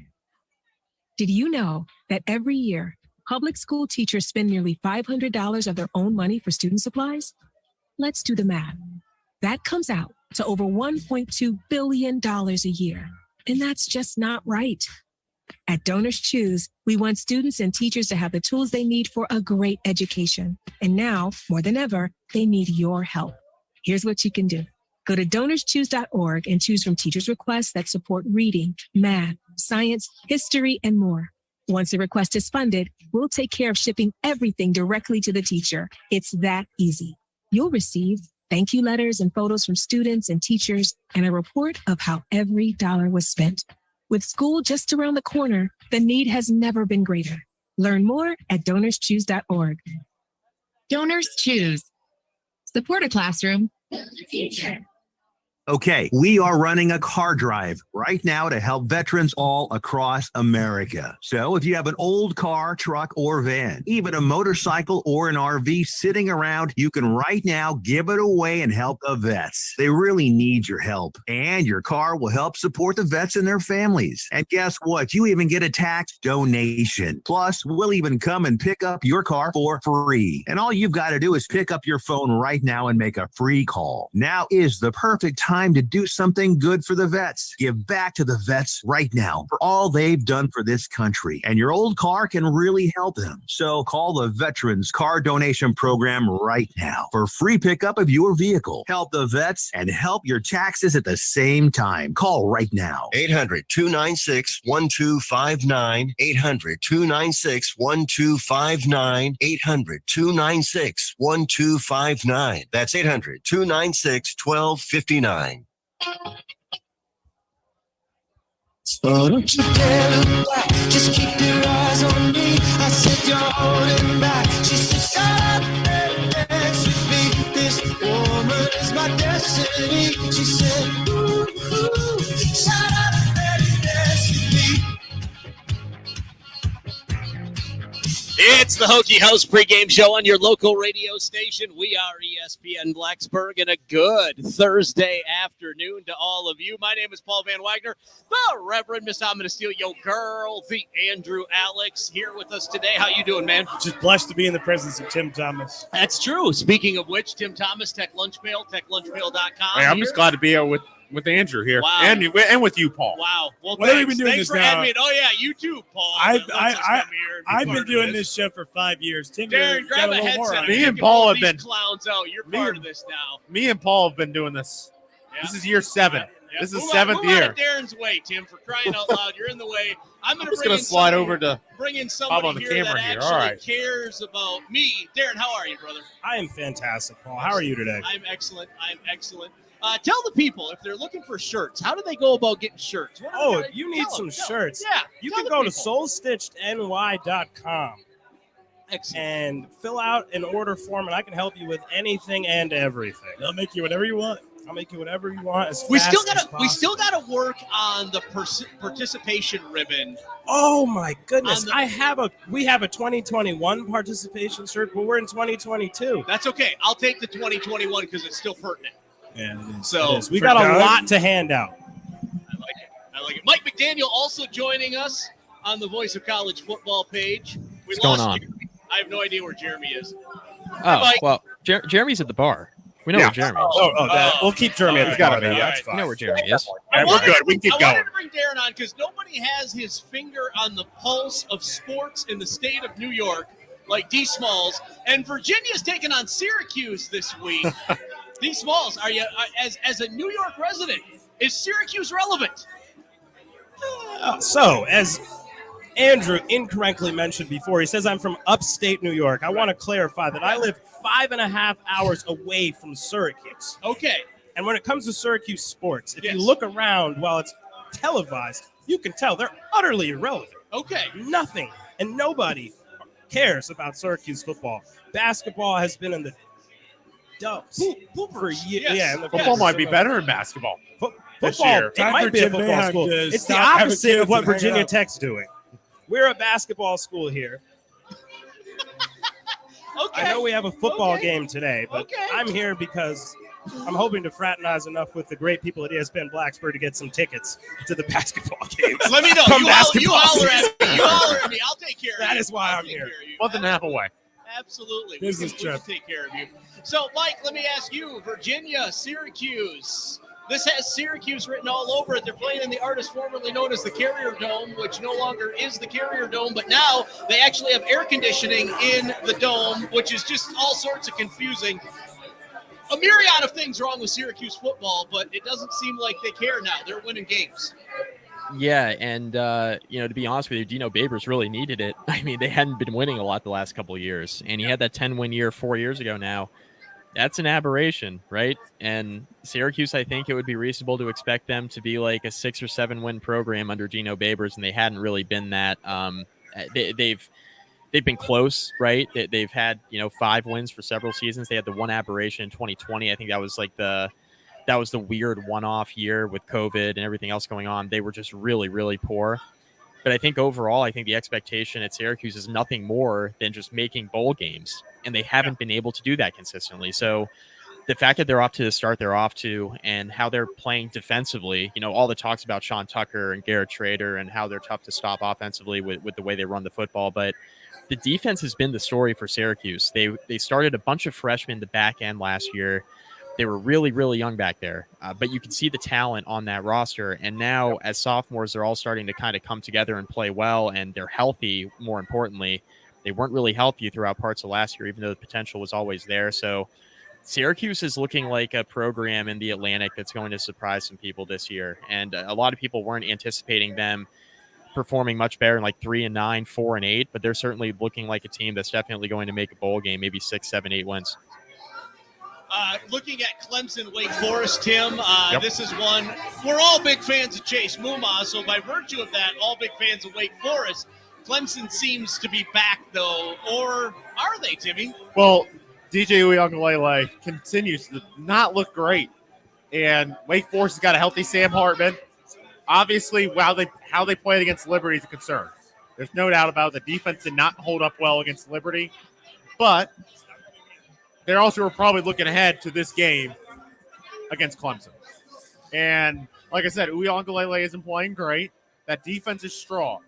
S21: Did you know that every year, public school teachers spend nearly $500 of their own money for student supplies? Let's do the math. That comes out to over $1.2 billion a year. And that's just not right. At Donors Choose, we want students and teachers to have the tools they need for a great education. And now, more than ever, they need your help. Here's what you can do. Go to DonorsChoose.org and choose from teachers' requests that support reading, math, science, history, and more. Once a request is funded, we'll take care of shipping everything directly to the teacher. It's that easy. You'll receive thank you letters and photos from students and teachers and a report of how every dollar was spent. With school just around the corner, the need has never been greater. Learn more at DonorsChoose.org.
S20: Donors choose.
S8: Support a classroom.
S20: Future.
S22: Okay, we are running a car drive right now to help veterans all across America. So if you have an old car, truck, or van, even a motorcycle or an RV sitting around, you can right now give it away and help the vets. They really need your help. And your car will help support the vets and their families. And guess what? You even get a tax donation. Plus, we'll even come and pick up your car for free. And all you've got to do is pick up your phone right now and make a free call. Now is the perfect time to do something good for the vets. Give back to the vets right now for all they've done for this country. And your old car can really help them. So call the Veterans Car Donation Program right now for free pickup of your vehicle. Help the vets and help your taxes at the same time. Call right now.
S2: 800-296-1259. 800-296-1259. 800-296-1259. That's 800-296-1259.
S13: So don't you dare look back, just keep your eyes on me. I said you're holding back. She said, shut up and dance with me. This woman is my destiny. She said, ooh, ooh, shut up and dance with me.
S4: It's the Hokie House pregame show on your local radio station. We are ESPN Blacksburg, and a good Thursday afternoon to all of you. My name is Paul Van Wagner, the Reverend Miss I'm going to steal your girl, the Andrew Alex, here with us today. How you doing, man?
S6: Just blessed to be in the presence of Tim Thomas.
S4: That's true. Speaking of which, Tim Thomas, Tech Lunch Mail, techlunchmail.com.
S5: Hey, I'm just glad to be here with Andrew here,
S4: Wow.
S5: and with you, Paul.
S4: Wow. Well,
S6: What have we been doing
S4: thanks
S6: this
S4: for
S6: now?
S4: having me. Oh, yeah, you too, Paul.
S6: I've been doing this show for 5 years. Tim,
S4: Darren, grab a headset.
S5: Me and
S4: You can
S5: Paul
S4: pull
S5: have
S4: these
S5: been
S4: clowns out. You're part of this now.
S5: Me and Paul have been doing this.
S4: Yeah.
S5: This is year 7.
S4: Yeah.
S5: This is
S4: Move
S5: 7th
S4: out
S5: year.
S4: of Darren's way, Tim, for crying out loud. You're in the way. I'm going
S5: just gonna slide over to
S4: bring in
S5: Bob
S4: somebody
S5: on the
S4: here
S5: camera
S4: that
S5: here.
S4: actually
S5: All right.
S4: cares about me. Darren, how are you, brother?
S6: I am fantastic, Paul. How are you today?
S4: I'm excellent. Tell the people, if they're looking for shirts, how do they go about getting shirts?
S6: Oh, you need some shirts.
S4: Yeah.
S6: You
S4: tell
S6: can
S4: the
S6: go to
S4: people.
S6: soulstitchedny.com and fill out an order form, and I can help you with anything and everything. I'll make you whatever you want. As
S4: We
S6: fast
S4: still
S6: as
S4: gotta
S6: possible.
S4: work on the participation ribbon.
S6: Oh my goodness!
S4: On the-
S6: We have a 2021 participation shirt, but we're in 2022.
S4: That's okay. I'll take the 2021 because it's still pertinent.
S6: Yeah, it is.
S4: So
S6: It is. We got a lot to hand out.
S4: I like it. Mike McDaniel also joining us on the Voice of College Football page.
S15: What's going on?
S4: Jeremy. I have no idea where Jeremy is.
S15: Oh,
S4: Mike.
S15: well, Jeremy's at the bar. We know where Jeremy is.
S6: We'll keep Jeremy at the
S14: gotta
S6: bar.
S14: be,
S6: That's
S15: We
S6: fine.
S15: know where Jeremy is.
S14: We're good. We can keep
S4: I
S14: going.
S4: wanted to bring Darren on because nobody has his finger on the pulse of sports in the state of New York like D. Smalls. And Virginia's taking on Syracuse this week. D. Smalls, are you as a New York resident? Is Syracuse relevant?
S6: So, as Andrew incorrectly mentioned before, he says I'm from upstate New York. I want to clarify that I live 5.5 hours away from Syracuse.
S4: Okay.
S6: And when it comes to Syracuse sports, if
S4: Yes.
S6: you look around while it's televised, you can tell they're utterly irrelevant.
S4: Okay.
S6: Nothing and nobody cares about Syracuse football. Basketball has been in the dumps for years.
S4: Yes.
S6: Yeah,
S14: Football might be better in basketball this
S6: Football,
S14: year.
S6: it might be a football school. It's the opposite of what Virginia Tech's doing. We're a basketball school here.
S4: Okay.
S6: I know we have a football game today, but I'm here because I'm hoping to fraternize enough with the great people at ESPN Blacksburg to get some tickets to the basketball games.
S4: Let me know.
S6: Come
S4: You
S6: basketball
S4: holler at
S6: season.
S4: me. You holler at me. I'll take care of you.
S6: That is why
S4: I'll
S6: I'm
S4: take
S6: here.
S4: care of you.
S14: Month and a half away.
S4: Absolutely.
S6: Business
S4: we can
S6: trip.
S4: take care of you. So, Mike, let me ask you, Virginia, Syracuse. This has Syracuse written all over it. They're playing in the artist formerly known as the Carrier Dome, which no longer is the Carrier Dome, but now they actually have air conditioning in the dome, which is just all sorts of confusing. A myriad of things wrong with Syracuse football, but it doesn't seem like they care now. They're winning games.
S15: Yeah, and to be honest with you, Dino Babers really needed it. I mean, they hadn't been winning a lot the last couple of years, and he had that 10-win year 4 years ago now. That's an aberration, right? And Syracuse, I think it would be reasonable to expect them to be like a 6 or 7 win program under Dino Babers, and they hadn't really been that. They've been close, right? They've had 5 wins for several seasons. They had the one aberration in 2020. I think that was the weird one-off year with COVID and everything else going on. They were just really, really poor. But I think overall, I think the expectation at Syracuse is nothing more than just making bowl games, and they haven't been able to do that consistently. So the fact that they're off to the start they're off to, and how they're playing defensively, all the talks about Sean Tucker and Garrett Schrader and how they're tough to stop offensively with the way they run the football. But the defense has been the story for Syracuse. They started a bunch of freshmen the back end last year. They were really, really young back there, but you can see the talent on that roster. And now as sophomores, they're all starting to kind of come together and play well, and they're healthy, more importantly. They weren't really healthy throughout parts of last year, even though the potential was always there. So Syracuse is looking like a program in the Atlantic that's going to surprise some people this year. And a lot of people weren't anticipating them performing much better in like 3-9, 4-8, but they're certainly looking like a team that's definitely going to make a bowl game, maybe 6, 7, 8 wins.
S4: Looking at Clemson, Wake Forest, Tim,
S14: Yep.
S4: This is one. We're all big fans of Chase Muma, so by virtue of that, all big fans of Wake Forest. Clemson seems to be back, though, or are they, Timmy?
S14: Well, DJ Uiagalelei continues to not look great, and Wake Forest has got a healthy Sam Hartman. Obviously, how they played against Liberty is a concern. There's no doubt about it. The defense did not hold up well against Liberty, but they also were probably looking ahead to this game against Clemson. And like I said, Uiagalelei isn't playing great. That defense is strong.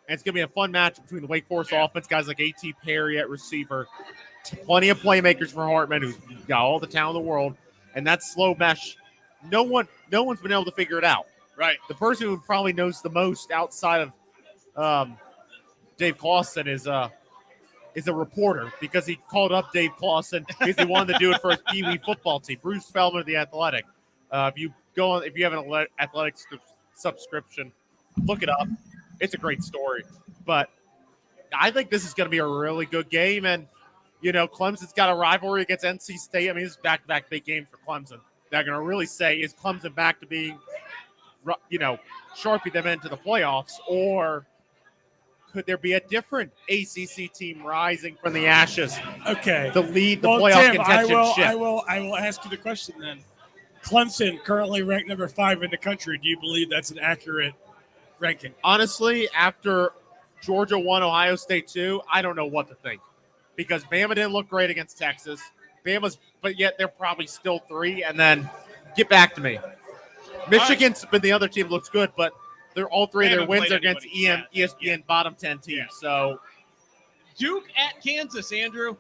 S14: And it's going to be a fun match between the Wake Forest offense, guys like A.T. Perry at receiver, plenty of playmakers for Hartman, who's got all the talent in the world. And that slow mesh, no one's been able to figure it out.
S4: Right.
S14: The person who probably knows the most outside of Dave Clawson is a reporter, because he called up Dave Clawson because he wanted to do it for his Pee Wee football team. Bruce Feldman of The Athletic. If you have an athletic subscription, look it up. It's a great story. But I think this is going to be a really good game. And, Clemson's got a rivalry against NC State. I mean, this is back-to-back big games for Clemson. They're going to really say, is Clemson back to being, sharpie them into the playoffs, or could there be a different ACC team rising from the ashes?
S6: Okay.
S14: To lead the playoff
S6: Tim,
S14: contention ship?
S6: I will ask you the question then. Clemson currently ranked number 5 in the country. Do you believe that's an accurate ranking?
S14: Honestly, after Georgia won, Ohio State 2, I don't know what to think, because Bama didn't look great against Texas. But yet they're probably still 3. And then get back to me. Michigan's been the other team looks good, but they're all 3 of their wins are against ESPN bottom 10 teams. So
S4: Duke at Kansas, Andrew.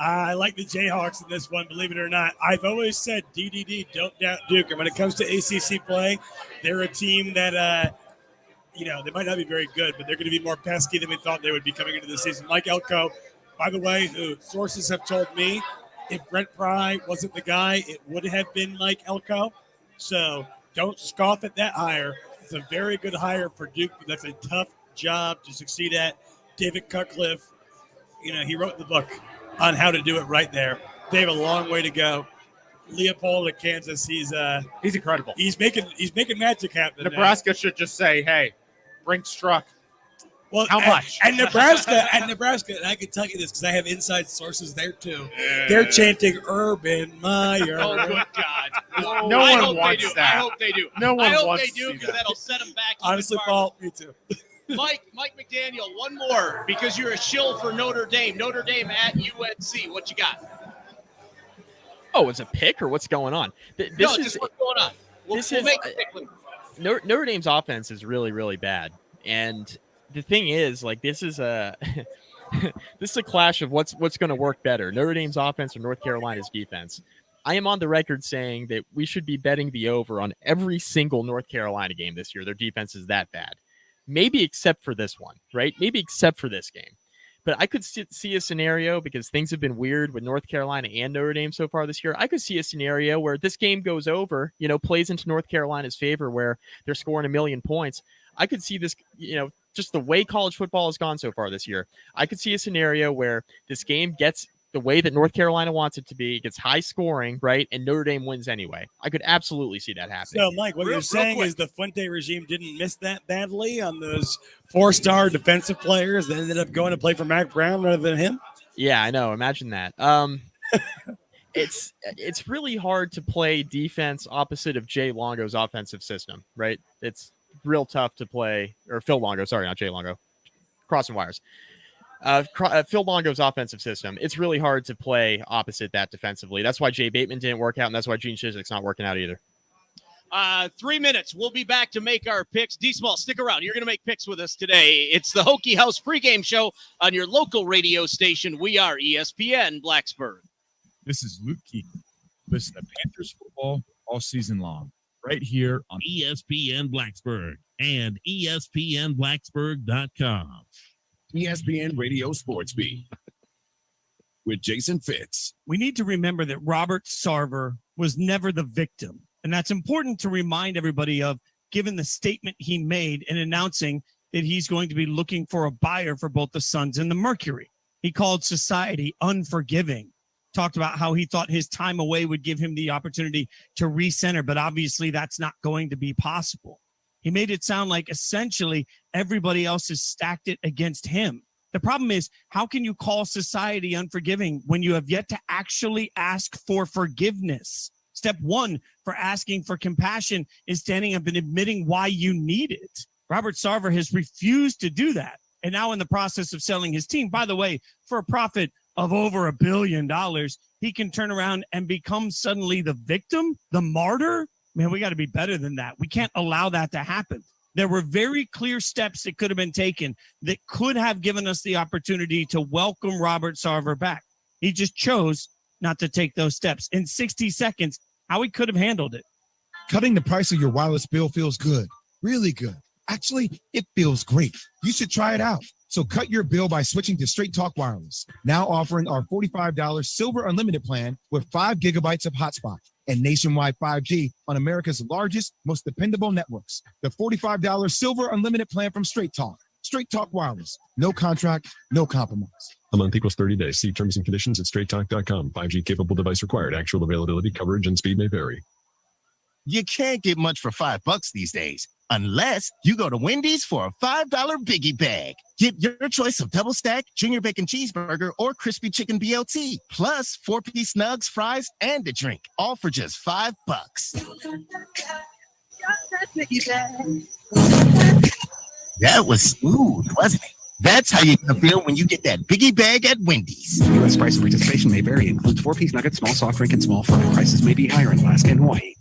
S6: I like the Jayhawks in this one, believe it or not. I've always said DDD, don't doubt Duke. And when it comes to ACC play, they're a team that, they might not be very good, but they're going to be more pesky than we thought they would be coming into the season. Mike Elko, by the way, who sources have told me if Brent Pry wasn't the guy, it would have been Mike Elko. So don't scoff at that hire. It's a very good hire for Duke, but that's a tough job to succeed at. David Cutcliffe, he wrote the book on how to do it right there. They have a long way to go. Leopold at Kansas, he's
S5: incredible.
S6: He's making magic happen.
S5: Nebraska should just say, "Hey, bring Struck."
S6: Well,
S5: how much?
S6: And Nebraska, and I can tell you this because I have inside sources there too. They're chanting Urban Meyer.
S4: Oh, good God!
S5: No
S4: I
S5: one
S4: hope
S5: wants
S4: they do.
S5: that.
S4: I hope they do.
S5: No one
S4: I hope
S5: wants
S4: they do
S5: to see
S4: because
S5: that.
S4: that'll set them back.
S6: Honestly,
S4: even
S6: Paul,
S4: farther.
S6: me too.
S4: Mike McDaniel, one more because you're a shill for Notre Dame. Notre Dame at UNC. What you got?
S15: Oh, it's a pick or what's going on?
S4: Just what's going on. We'll make a pick.
S15: Notre Dame's offense is really, really bad. And the thing is, this is a this is a clash of what's going to work better, Notre Dame's offense or North Carolina's defense. I am on the record saying that we should be betting the over on every single North Carolina game this year. Their defense is that bad. Maybe except for this one, right? Maybe except for this game. But I could see a scenario, because things have been weird with North Carolina and Notre Dame so far this year. I could see a scenario where this game goes over, plays into North Carolina's favor, where they're scoring 1 million points. I could see this, just the way college football has gone so far this year. I could see a scenario where this game gets the way that North Carolina wants it to be, gets high scoring, right? And Notre Dame wins anyway. I could absolutely see that happening.
S6: So, Mike, what you're saying is the Fuente regime didn't miss that badly on those 4-star defensive players that ended up going to play for Mac Brown rather than him?
S15: Yeah, I know. Imagine that. It's really hard to play defense opposite of Jay Longo's offensive system, right? It's real tough to play, or Phil Longo, sorry, not Jay Longo, crossing wires. Phil Longo's offensive system, it's really hard to play opposite that defensively. That's why Jay Bateman didn't work out, and that's why Gene Chiswick's not working out either.
S4: 3 minutes. We'll be back to make our picks. D-Small, stick around. You're going to make picks with us today. It's the Hokie House pregame show on your local radio station. We are ESPN Blacksburg.
S16: This is Luke Kuechly. Listen to Panthers football all season long, right here on
S3: ESPN Blacksburg and ESPNBlacksburg.com.
S9: ESPN Radio Sports Beat with Jason Fitz.
S10: We need to remember that Robert Sarver was never the victim. And that's important to remind everybody of, given the statement he made in announcing that he's going to be looking for a buyer for both the Suns and the Mercury. He called society unforgiving, talked about how he thought his time away would give him the opportunity to recenter, but obviously that's not going to be possible. He made it sound like essentially everybody else has stacked it against him. The problem is, how can you call society unforgiving when you have yet to actually ask for forgiveness? Step one for asking for compassion is standing up and admitting why you need it. Robert Sarver has refused to do that, and now in the process of selling his team, by the way, for a profit of over $1 billion, he can turn around and become suddenly the victim, the martyr. Man, we got to be better than that. We can't allow that to happen. There were very clear steps that could have been taken that could have given us the opportunity to welcome Robert Sarver back. He just chose not to take those steps. In 60 seconds, how he could have handled it.
S18: Cutting the price of your wireless bill feels good, really good. Actually, it feels great. You should try it out. So cut your bill by switching to Straight Talk Wireless, now offering our $45 Silver Unlimited plan with 5 gigabytes of hotspot and nationwide 5G on America's largest, most dependable networks. The $45 Silver Unlimited plan from Straight Talk. Straight Talk Wireless. No contract, no compromise.
S19: A month equals 30 days. See terms and conditions at straighttalk.com. 5G capable device required. Actual availability, coverage, and speed may vary.
S1: You can't get much for $5 these days, unless you go to Wendy's for a $5 biggie bag. Get your choice of double stack, junior bacon cheeseburger, or crispy chicken BLT, plus 4-piece nugs, fries, and a drink, all for just $5. That was smooth, wasn't it? That's how you're going to feel when you get that biggie bag at Wendy's.
S17: U.S. price and participation may vary. Includes 4-piece nuggets, small soft drink, and small fry. Prices may be higher in Alaska and Hawaii.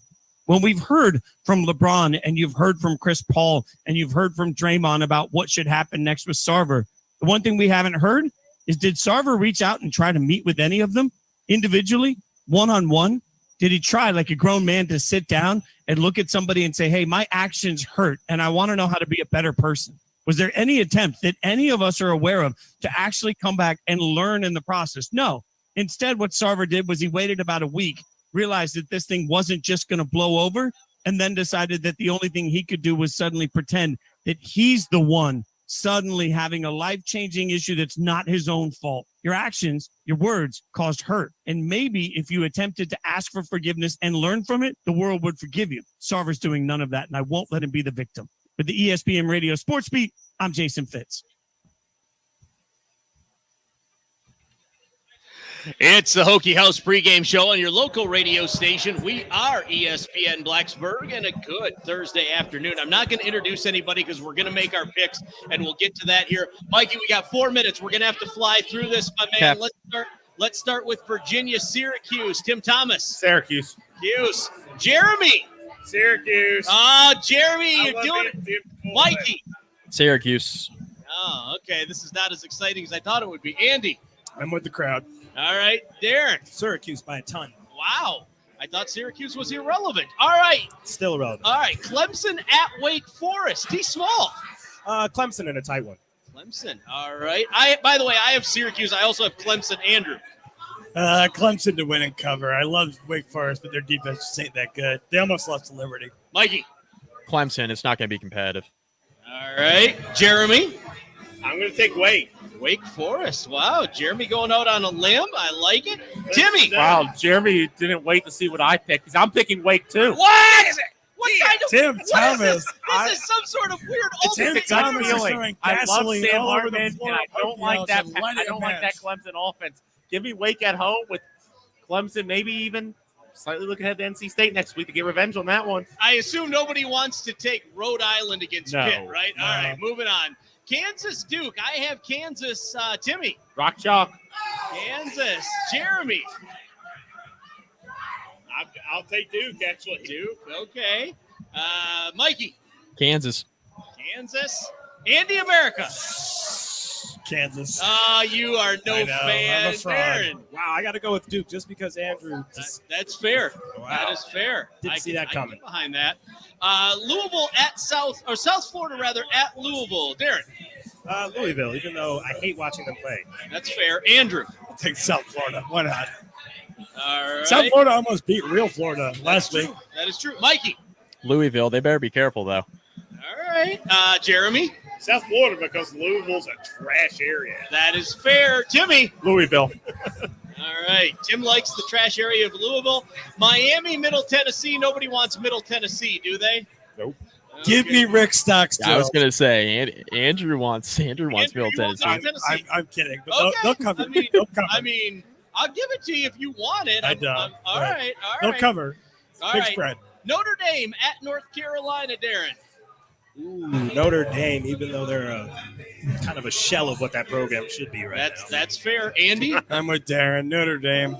S10: Well, we've heard from LeBron, and you've heard from Chris Paul, and you've heard from Draymond about what should happen next with Sarver. The one thing we haven't heard is, did Sarver reach out and try to meet with any of them individually, one-on-one? Did he try like a grown man to sit down and look at somebody and say, hey, my actions hurt and I want to know how to be a better person? Was there any attempt that any of us are aware of to actually come back and learn in the process? No. Instead, what Sarver did was he waited about a week, realized that this thing wasn't just going to blow over, and then decided that the only thing he could do was suddenly pretend that he's the one suddenly having a life-changing issue that's not his own fault. Your actions, your words caused hurt. And maybe if you attempted to ask for forgiveness and learn from it, the world would forgive you. Sarver's doing none of that, and I won't let him be the victim. With the ESPN Radio Sports Beat, I'm Jason Fitz.
S4: It's the Hokie House pregame show on your local radio station. We are ESPN Blacksburg, and a good Thursday afternoon. I'm not going to introduce anybody because we're going to make our picks, and we'll get to that here. Mikey, we got 4 minutes. We're going to have to fly through this, my man.
S5: Okay.
S4: Let's start with Virginia, Syracuse. Tim Thomas.
S5: Syracuse.
S4: Jeremy.
S5: Syracuse.
S4: Jeremy, you're doing it. Mikey.
S15: Syracuse.
S4: Oh, okay. This is not as exciting as I thought it would be. Andy.
S6: I'm with the crowd.
S4: All right, Darren.
S6: Syracuse by a ton.
S4: Wow. I thought Syracuse was irrelevant. All right.
S6: Still irrelevant.
S4: All right. Clemson at Wake Forest. T. Small.
S6: Clemson in a tight one.
S4: Clemson. All right. By the way, I have Syracuse. I also have Clemson. Andrew.
S6: Clemson to win and cover. I love Wake Forest, but their defense just ain't that good. They almost lost to Liberty.
S4: Mikey.
S15: Clemson. It's not going to be competitive.
S4: All right. Jeremy.
S5: I'm going to take Wake.
S4: Wake Forest. Wow. Jeremy going out on a limb. I like it. Timmy.
S5: Wow. Jeremy didn't wait to see what I picked because I'm picking Wake too.
S4: What is it? What kind of
S6: Tim Thomas?
S4: This is some sort of weird
S6: Tim
S4: ultimate
S6: Thomas is
S5: feeling.
S6: throwing
S5: I love
S6: gasoline
S5: Sam
S6: all over the
S5: Hartman,
S6: floor.
S5: and I don't like that. I don't like that
S6: match.
S5: Clemson offense. Give me Wake at home with Clemson, maybe even slightly look ahead to NC State next week to get revenge on that one.
S4: I assume nobody wants to take Rhode Island against
S5: No.
S4: Pitt, right? All right, moving on. Kansas Duke. I have Kansas. Timmy.
S5: Rock chalk.
S4: Kansas. Jeremy.
S5: I'll take Duke, actually.
S4: Duke. Okay. Mikey.
S15: Kansas.
S4: Kansas. Andy America.
S6: Kansas.
S4: You are no fan.
S6: I'm a fraud.
S4: Darren.
S6: Wow, I got to go with Duke just because Andrew.
S4: That's fair.
S6: Wow.
S4: That is fair.
S6: Didn't see that
S4: I
S6: coming.
S4: get behind that. Louisville at South Florida rather at Louisville. Darren.
S6: Louisville, even though I hate watching them play.
S4: That's fair. Andrew.
S6: I'll take South Florida. Why not?
S4: All right.
S6: South Florida almost beat real Florida last week.
S4: That is true. Mikey.
S15: Louisville. They better be careful, though.
S4: All right. Jeremy.
S5: South Florida because Louisville's a trash area.
S4: That is fair. Timmy.
S5: Louisville.
S4: All right. Tim likes the trash area of Louisville. Miami, Middle Tennessee. Nobody wants Middle Tennessee, do they?
S5: Nope.
S4: Okay.
S6: Give me Rick Stockstill.
S15: I was going to say, Andrew wants Middle Tennessee.
S6: I'm kidding, but
S4: Okay.
S6: they'll cover.
S4: I mean, I'll give it to you if you want it.
S6: I don't.
S4: All right.
S6: They'll cover.
S4: All
S6: Big
S4: right.
S6: spread.
S4: Notre Dame at North Carolina, Darren.
S6: Notre Dame, even though they're kind of a shell of what that program should be right now.
S4: That's fair. Andy?
S6: I'm with Darren. Notre Dame.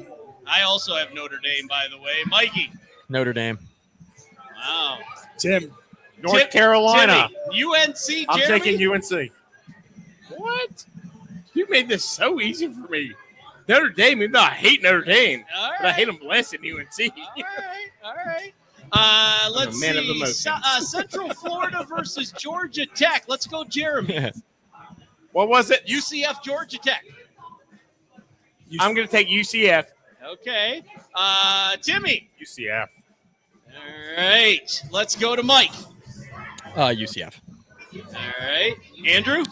S4: I also have Notre Dame, by the way. Mikey?
S15: Notre Dame.
S4: Wow.
S6: Tim.
S5: North Carolina.
S4: Timmy. UNC, Jeremy?
S5: I'm taking UNC.
S7: What? You made this so easy for me. Notre Dame, even though I hate Notre Dame,
S4: All
S7: but I
S4: right.
S7: hate them less than UNC.
S4: All right. Let's
S7: I'm a man of
S4: see.
S7: emotions.
S4: Central Florida versus Georgia Tech. Let's go, Jeremy.
S5: What was it?
S4: UCF, Georgia Tech.
S5: I'm going to take UCF.
S4: Okay. Timmy.
S5: UCF.
S4: All right. Let's go to Mike.
S15: UCF.
S4: All right. Andrew?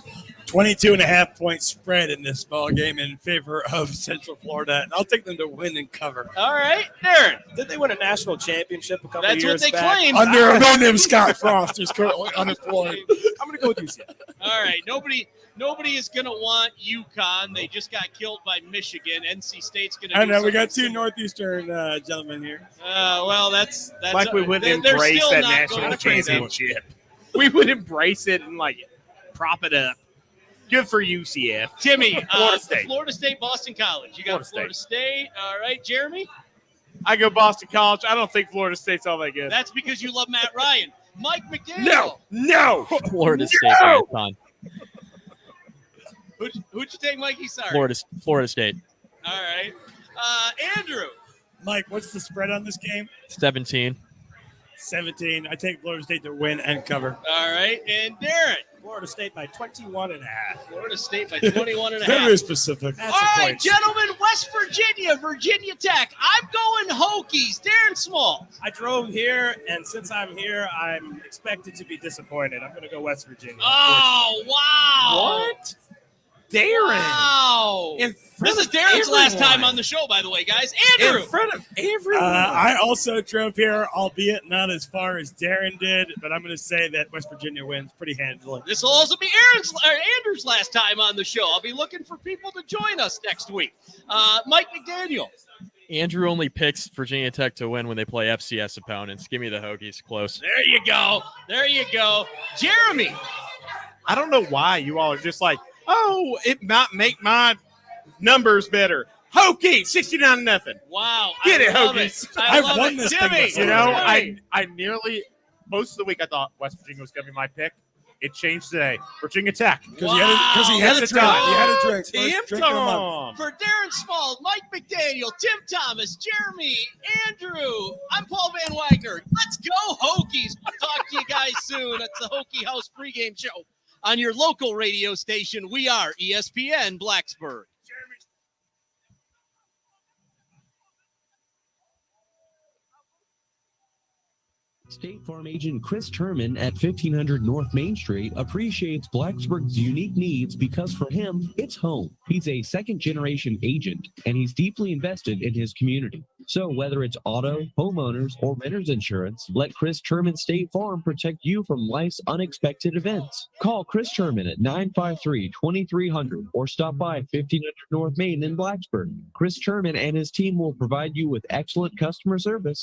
S6: 22.5-point spread in this ball game in favor of Central Florida, and I'll take them to win and cover.
S4: All right, Darren.
S6: Did they win a national championship a couple
S4: That's
S6: years
S4: what they
S6: back?
S4: claim.
S6: Under a man named Scott Frost, who's currently unemployed. I'm going to go with UCF.
S4: All right. Nobody is going to want UConn. They just got killed by Michigan. NC State's going to
S6: I know, we got two Northeastern gentlemen here.
S4: Well, that's
S5: Like we wouldn't
S4: they're
S5: embrace
S4: still
S5: that
S4: not
S5: national
S4: going to trade them.
S5: championship. We would embrace it and, prop it up. Good for UCF.
S4: Timmy,
S5: Florida State.
S4: Florida State, Boston College. You got Florida State. All right, Jeremy?
S5: I go Boston College. I don't think Florida State's all that good.
S4: That's because you love Matt Ryan. Mike McDaniel.
S5: No.
S15: Florida State by a ton.
S4: Who'd you take, Mikey? Sorry.
S15: Florida State.
S4: All right. Andrew.
S6: Mike, what's the spread on this game?
S15: 17.
S6: 17. I take Florida State to win and cover.
S4: All right. And Darren.
S11: Florida State by 21.5.
S4: Florida State by 21.5.
S6: Very specific.
S4: All right, gentlemen, West Virginia, Virginia Tech. I'm going Hokies. Darren Small.
S11: I drove here, and since I'm here, I'm expected to be disappointed. I'm going to go West Virginia.
S4: Oh, wow.
S11: What? Darren.
S4: Wow. This is Darren's last time on the show, by the way, guys. Andrew.
S11: In front of everyone.
S6: I also drove here, albeit not as far as Darren did, but I'm going to say that West Virginia wins pretty handily.
S4: This will also be Andrew's last time on the show. I'll be looking for people to join us next week. Mike McDaniel.
S15: Andrew only picks Virginia Tech to win when they play FCS opponents. Give me the Hokies close.
S4: There you go. There you go. Jeremy.
S5: I don't know why you all are just like, oh, it might make my numbers better. Hokie, 69-0.
S4: Wow.
S5: Get it,
S4: love
S5: Hokies.
S4: I
S6: I've
S4: love
S6: won
S4: it.
S6: this
S4: Jimmy.
S6: thing before.
S5: You know,
S4: Jimmy.
S5: I nearly, most of the week I thought West Virginia was going to be my pick. It changed today. Virginia Tech.
S6: Because he had a drink. He had a drink.
S5: Team
S6: First drink of the month.
S4: For Darren Small, Mike McDaniel, Tim Thomas, Jeremy, Andrew, I'm Paul Van Wyker. Let's go, Hokies. We'll talk to you guys soon. That's the Hokie House pregame show on your local radio station. We are ESPN Blacksburg.
S12: State Farm agent Chris Terman at 1500 North Main Street appreciates Blacksburg's unique needs because for him, it's home. He's a second-generation agent, and he's deeply invested in his community. So whether it's auto, homeowners, or renter's insurance, let Chris Terman State Farm protect you from life's unexpected events. Call Chris Terman at 953-2300 or stop by 1500 North Main in Blacksburg. Chris Terman and his team will provide you with excellent customer service.